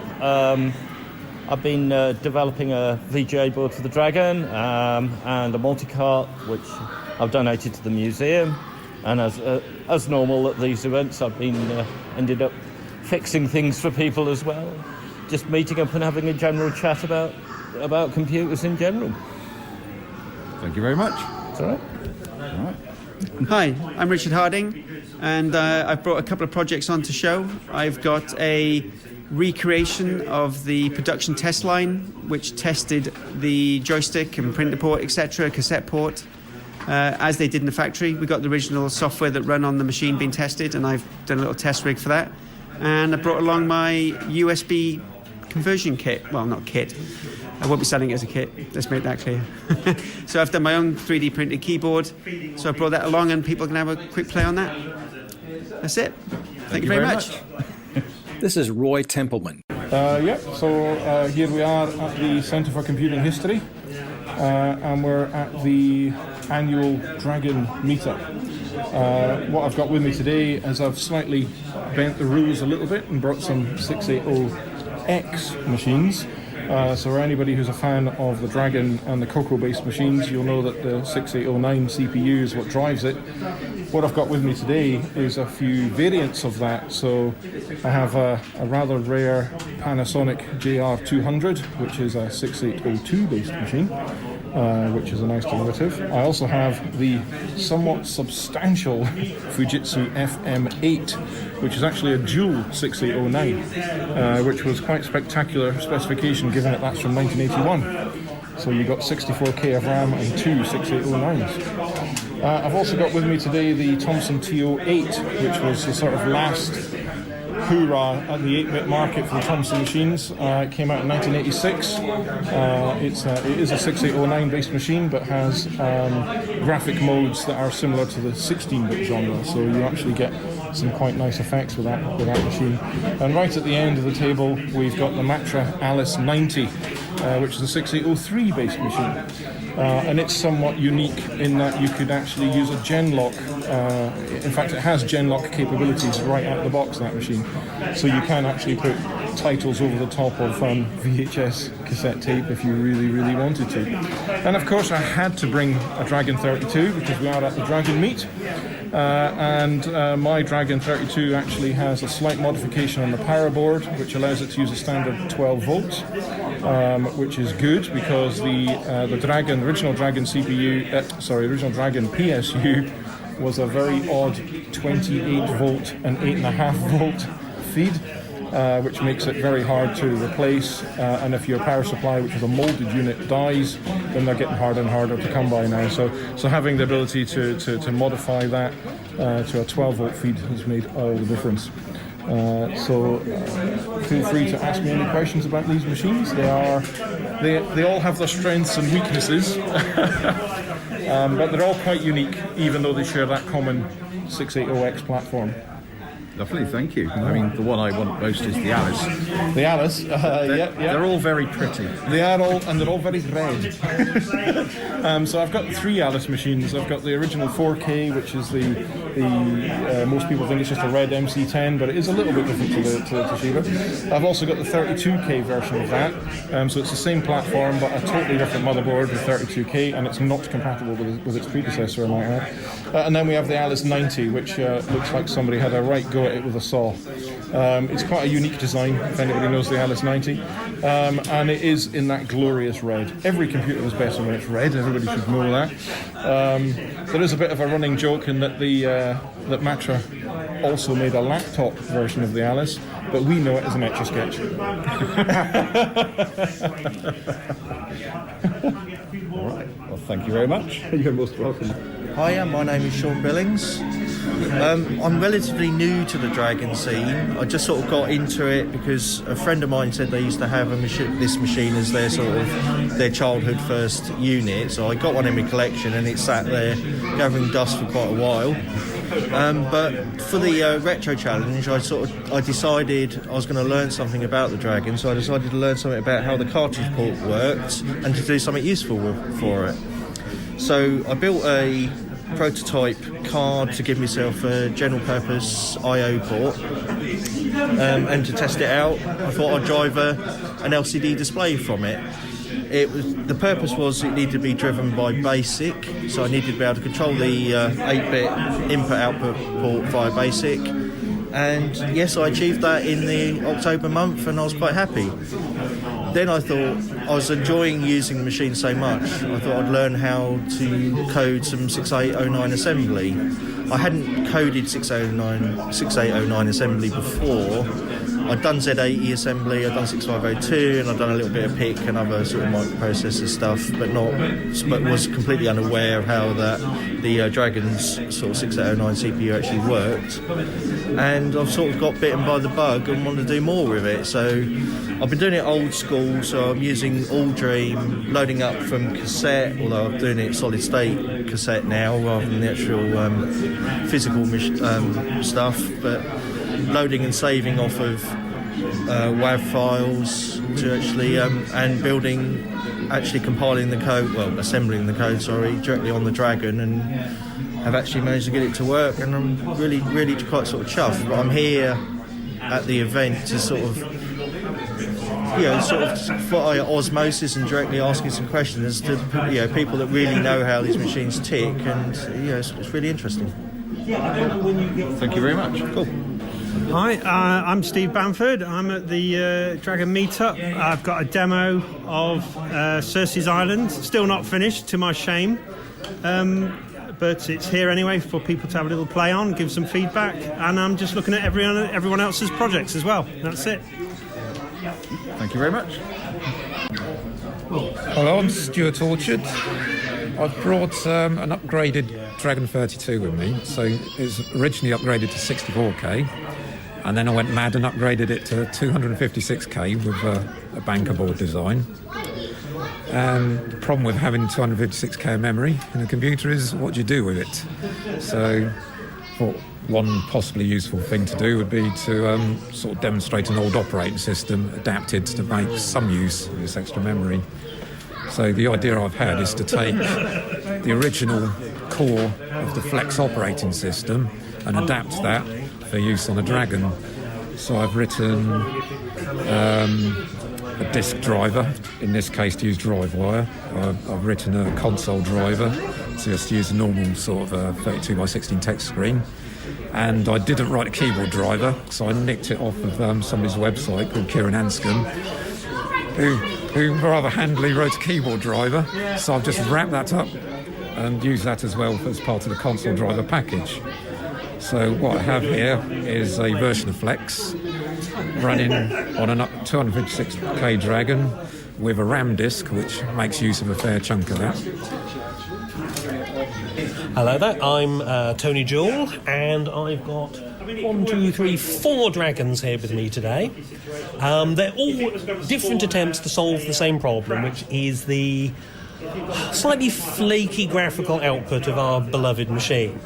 I've been developing a VGA board for the Dragon and a multi-cart, which I've donated to the museum. And as normal at these events, I've been ended up fixing things for people as well. Just meeting up and having a general chat about computers in general. Thank you very much. It's all right. All right. Hi, I'm Richard Harding, and I've brought a couple of projects on to show. I've got a recreation of the production test line, which tested the joystick and printer port, etc., cassette port, as they did in the factory. We got the original software that ran on the machine being tested, and I've done a little test rig for that. And I brought along my USB conversion kit. Well, not kit. I won't be selling it as a kit, let's make that clear. So I've done my own 3D printed keyboard, so I brought that along and people can have a quick play on that. That's it. Thank you very much. This is Roy Templeman. So here we are at the Centre for Computing History, and we're at the annual Dragon Meetup. What I've got with me today is I've slightly bent the rules a little bit and brought some 680X machines. So for anybody who's a fan of the Dragon and the CoCo based machines, you'll know that the 6809 CPU is what drives it. What I've got with me today is a few variants of that. So I have a rather rare Panasonic JR200, which is a 6802 based machine, which is a nice derivative. I also have the somewhat substantial Fujitsu FM8, which is actually a dual 6809, which was quite spectacular specification given that that's from 1981. So you got 64K of RAM and two 6809s. I've also got with me today the Thomson TO8, which was the sort of last hoorah at the 8-bit market for the Thomson machines. It came out in 1986. It is a 6809 based machine, but has graphic modes that are similar to the 16-bit genre, so you actually get some quite nice effects with that machine. And right at the end of the table, we've got the Matra Alice 90, which is a 6803 based machine. And it's somewhat unique in that you could actually use a Genlock. In fact, it has Genlock capabilities right out of the box, that machine. So you can actually put titles over the top of VHS cassette tape if you really, really wanted to. And of course, I had to bring a Dragon 32 because we are at the Dragon Meet. And my Dragon 32 actually has a slight modification on the power board, which allows it to use a standard 12 volts, which is good because the original Dragon PSU was a very odd 28 volt and 8.5 volt feed, which makes it very hard to replace. And if your power supply, which is a molded unit, dies, then they're getting harder and harder to come by now. So having the ability to modify that to a 12 volt feed has made all the difference. So feel free to ask me any questions about these machines. They all have their strengths and weaknesses, but they're all quite unique, even though they share that common 680X platform. Lovely, thank you. I mean, the one I want most is the Alice. The Alice, They're all very pretty. They are all, and they're all very red. So I've got 3 Alice machines. I've got the original 4K, which is the most people think it's just a red MC10, but it is a little bit different to Toshiba. I've also got the 32K version of that. So it's the same platform, but a totally different motherboard with 32K, and it's not compatible with its predecessor, I might add. And then we have the Alice 90, which looks like somebody had a right go at it with a saw. It's quite a unique design, if anybody knows the Alice 90, and it is in that glorious red. Every computer is better when it's red, everybody should know that. There is a bit of a running joke in that that Matra also made a laptop version of the Alice, but we know it as an Etch-a-Sketch. All right, well, thank you very much. You're most welcome. Hiya, my name is Sean Billings. I'm relatively new to the Dragon scene. I just sort of got into it because a friend of mine said they used to have this machine as their sort of their childhood first unit. So I got one in my collection and it sat there gathering dust for quite a while. But for the retro challenge, I decided I was going to learn something about the Dragon. So I decided to learn something about how the cartridge port worked and to do something useful for it. So I built a prototype card to give myself a general purpose I/O port, and to test it out I thought I'd drive an LCD display from it. The purpose was it needed to be driven by BASIC, so I needed to be able to control the 8-bit input-output port via BASIC, and yes, I achieved that in the October month and I was quite happy. Then I thought I was enjoying using the machine so much, I thought I'd learn how to code some 6809 assembly. I hadn't coded 6809 assembly before. I'd done Z80 assembly, I'd done 6502, and I'd done a little bit of PIC and other sort of microprocessor stuff, but was completely unaware of how the Dragon's sort of 6809 CPU actually worked. And I've sort of got bitten by the bug and wanted to do more with it. So I've been doing it old school, so I'm using AllDream, loading up from cassette, although I'm doing it solid state cassette now rather than the actual physical stuff, but loading and saving off of WAV files to actually and compiling the code, assembling the code, directly on the Dragon, and have actually managed to get it to work. And I'm really, really quite sort of chuffed. But I'm here at the event to sort of via osmosis and directly asking some questions to people that really know how these machines tick, and it's really interesting. Thank you very much. Cool. Hi, I'm Steve Bamford. I'm at the Dragon Meetup. I've got a demo of Circe's Island, still not finished, to my shame. But it's here anyway for people to have a little play on, give some feedback, and I'm just looking at everyone else's projects as well. That's it. Thank you very much. Hello, I'm Stuart Orchard. I've brought an upgraded Dragon 32 with me. So it was originally upgraded to 64K, and then I went mad and upgraded it to 256K with a banker board design. And the problem with having 256K of memory in a computer is what do you do with it? So one possibly useful thing to do would be to sort of demonstrate an old operating system adapted to make some use of this extra memory. So the idea I've had is to take the original core of the Flex operating system and adapt that for use on a Dragon. So I've written a disk driver, in this case to use DriveWire. I've written a console driver to just use a normal sort of 32 by 16 text screen. And I didn't write a keyboard driver, so I nicked it off of somebody's website called Kieran Anscombe, who rather handily wrote a keyboard driver. So I've just wrapped that up and used that as well as part of the console driver package. So what I have here is a version of Flex running on a 256K Dragon with a RAM disk, which makes use of a fair chunk of that. Hello there, I'm Tony Jewell, and I've got 4 Dragons here with me today. They're all different attempts to solve the same problem, which is the slightly flaky graphical output of our beloved machine.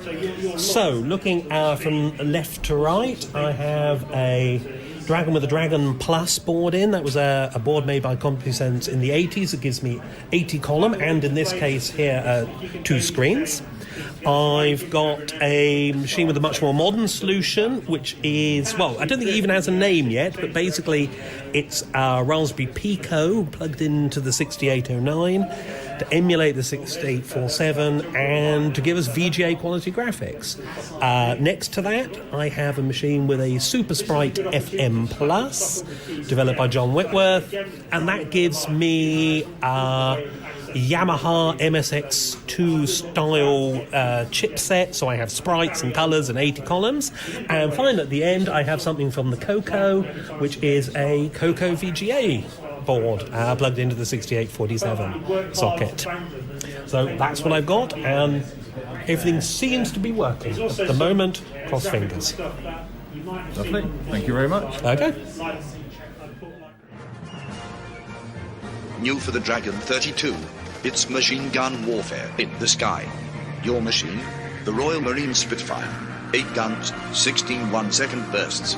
So, looking from left to right, I have a Dragon with a Dragon Plus board in. That was a board made by CompuSense in the 80s. It gives me 80 column, and in this case here, 2 screens. I've got a machine with a much more modern solution, which is, I don't think it even has a name yet, but basically it's a Raspberry Pico plugged into the 6809 to emulate the 6847 and to give us VGA quality graphics. Next to that, I have a machine with a Super Sprite FM Plus, developed by John Whitworth, and that gives me Yamaha MSX2 style chipset, so I have sprites and colours and 80 columns. And finally at the end I have something from the CoCo, which is a CoCo VGA board plugged into the 6847 socket. So that's what I've got, and everything seems to be working at the moment. Cross fingers. Lovely, thank you very much. Okay. New for the Dragon 32, it's machine gun warfare in the sky. Your machine, the Royal Marine Spitfire, 8 guns, 16 1-second bursts.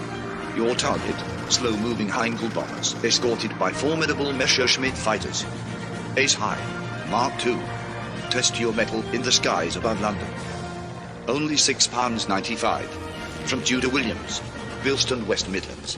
Your target, slow-moving Heinkel bombers, escorted by formidable Messerschmitt fighters. Ace High, Mark II. Test your mettle in the skies above London. Only £6.95. From Tudor Williams, Bilston, West Midlands.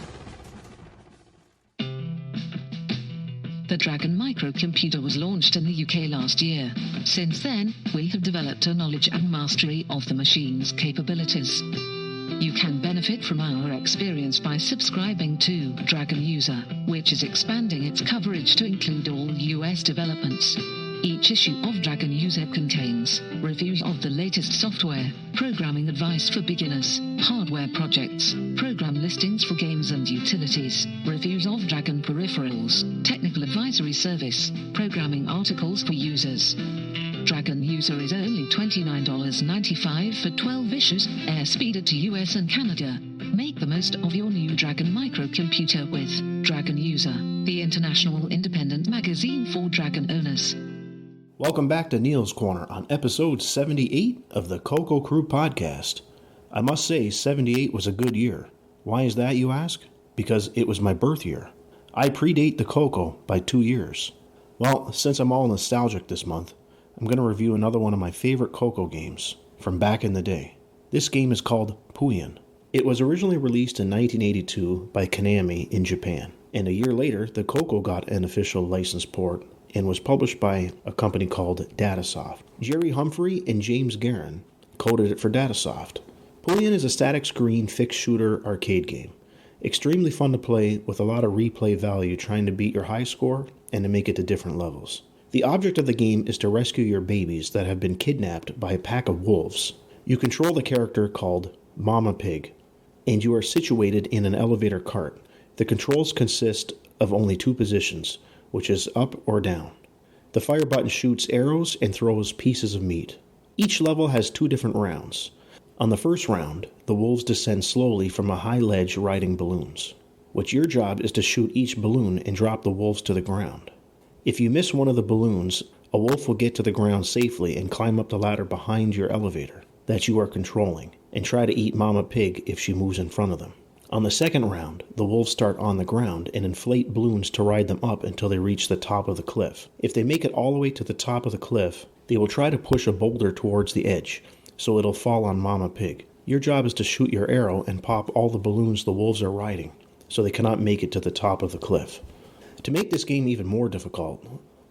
The Dragon microcomputer was launched in the UK last year. Since then, we have developed a knowledge and mastery of the machine's capabilities. You can benefit from our experience by subscribing to Dragon User, which is expanding its coverage to include all US developments. Each issue of Dragon User contains reviews of the latest software, programming advice for beginners, hardware projects, program listings for games and utilities, reviews of Dragon peripherals, technical advisory service, programming articles for users. Dragon User is only $29.95 for 12 issues, airspeeded to US and Canada. Make the most of your new Dragon microcomputer with Dragon User, the international independent magazine for Dragon owners. Welcome back to Neil's Corner on episode 78 of the CoCo Crew Podcast. I must say, 78 was a good year. Why is that, you ask? because it was my birth year. I predate the CoCo by 2 years. Well, since I'm all nostalgic this month, I'm going to review another one of my favorite CoCo games from back in the day. This game is called Pooyan. It was originally released in 1982 by Konami in Japan, and a year later, the CoCo got an official license port and was published by a company called Datasoft. Jerry Humphrey and James Guerin coded it for Datasoft. Pooyan is a static screen fixed shooter arcade game. Extremely fun to play with a lot of replay value trying to beat your high score and to make it to different levels. The object of the game is to rescue your babies that have been kidnapped by a pack of wolves. You control the character called Mama Pig, and you are situated in an elevator cart. The controls consist of only 2 positions, which is up or down. The fire button shoots arrows and throws pieces of meat. Each level has 2 different rounds. On the first round, the wolves descend slowly from a high ledge riding balloons, which your job is to shoot each balloon and drop the wolves to the ground. If you miss one of the balloons, a wolf will get to the ground safely and climb up the ladder behind your elevator that you are controlling, and try to eat Mama Pig if she moves in front of them. On the second round, the wolves start on the ground and inflate balloons to ride them up until they reach the top of the cliff. If they make it all the way to the top of the cliff, they will try to push a boulder towards the edge, so it'll fall on Mama Pig. Your job is to shoot your arrow and pop all the balloons the wolves are riding, so they cannot make it to the top of the cliff. To make this game even more difficult,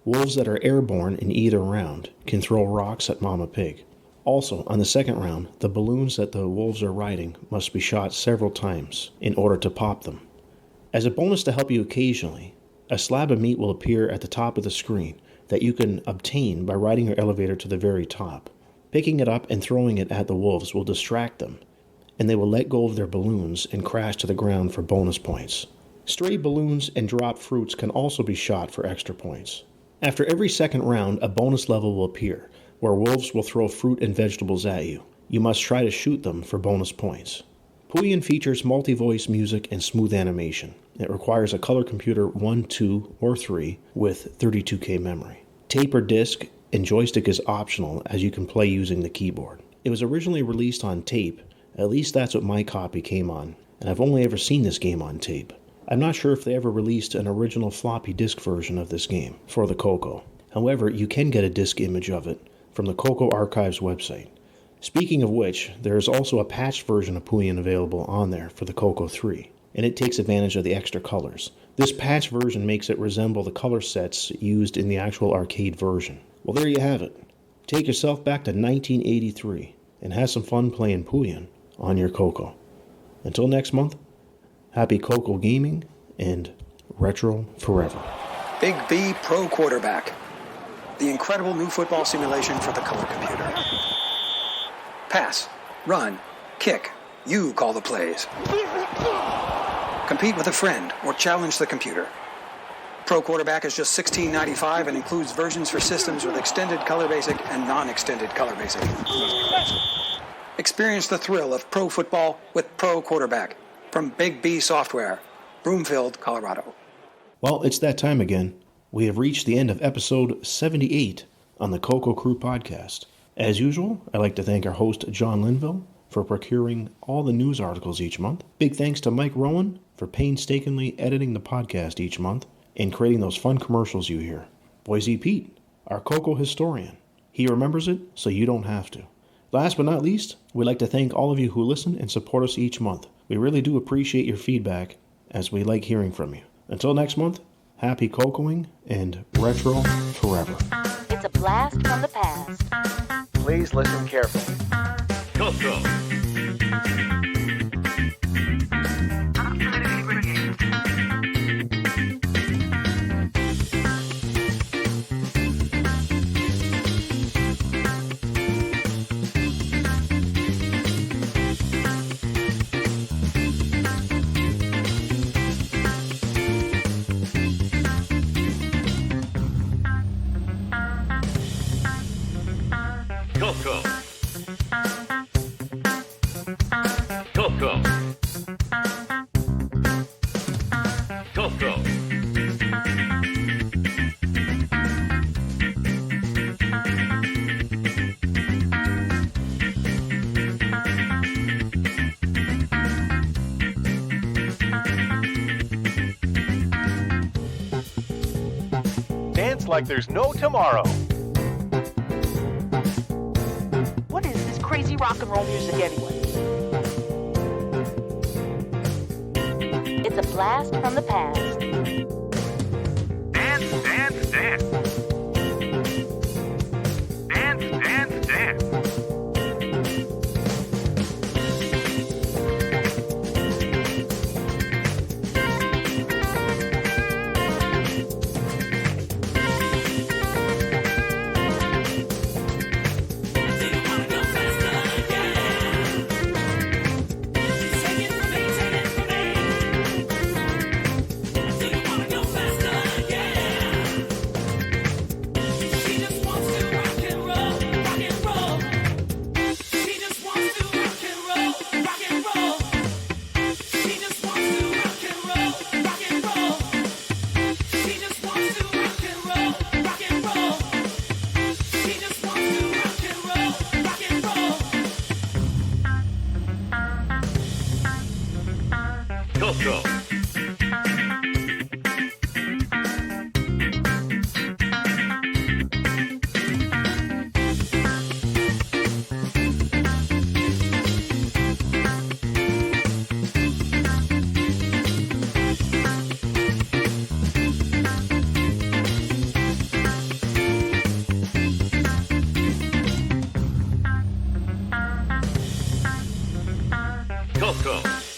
wolves that are airborne in either round can throw rocks at Mama Pig. Also, on the second round, the balloons that the wolves are riding must be shot several times in order to pop them. As a bonus to help you occasionally, a slab of meat will appear at the top of the screen that you can obtain by riding your elevator to the very top. Picking it up and throwing it at the wolves will distract them, and they will let go of their balloons and crash to the ground for bonus points. Stray balloons and dropped fruits can also be shot for extra points. After every second round, a bonus level will appear, where wolves will throw fruit and vegetables at you. You must try to shoot them for bonus points. Pooyan features multi-voice music and smooth animation. It requires a color computer 1, 2, or 3 with 32K memory. Tape or disc and joystick is optional, as you can play using the keyboard. It was originally released on tape, at least that's what my copy came on, and I've only ever seen this game on tape. I'm not sure if they ever released an original floppy disk version of this game for the CoCo. However, you can get a disk image of it from the CoCo Archives website. Speaking of which, there is also a patched version of Pooyan available on there for the CoCo 3, and it takes advantage of the extra colors. This patched version makes it resemble the color sets used in the actual arcade version. Well, there you have it. Take yourself back to 1983 and have some fun playing Pooyan on your CoCo. Until next month, happy CoCo gaming and retro forever. Big B Pro Quarterback. The incredible new football simulation for the color computer. Pass, run, kick. You call the plays. Compete with a friend or challenge the computer. Pro Quarterback is just $16.95 and includes versions for systems with extended color basic and non-extended color basic. Experience the thrill of pro football with Pro Quarterback from Big B Software, Broomfield, Colorado. Well, it's that time again. We have reached the end of episode 78 on the CoCo Crew Podcast. As usual, I'd like to thank our host, John Linville, for procuring all the news articles each month. Big thanks to Mike Rowan for painstakingly editing the podcast each month and creating those fun commercials you hear. Boise Pete, our CoCo historian. He remembers it, so you don't have to. Last but not least, we'd like to thank all of you who listen and support us each month. We really do appreciate your feedback, as we like hearing from you. Until next month, happy CoCoing and retro forever. It's a blast from the past. Please listen carefully. CoCo. CoCo. like there's no tomorrow. What is this crazy rock and roll music anyway? It's a blast from the past. Dance, dance, dance. Dance, dance, dance. CoCo. CoCo.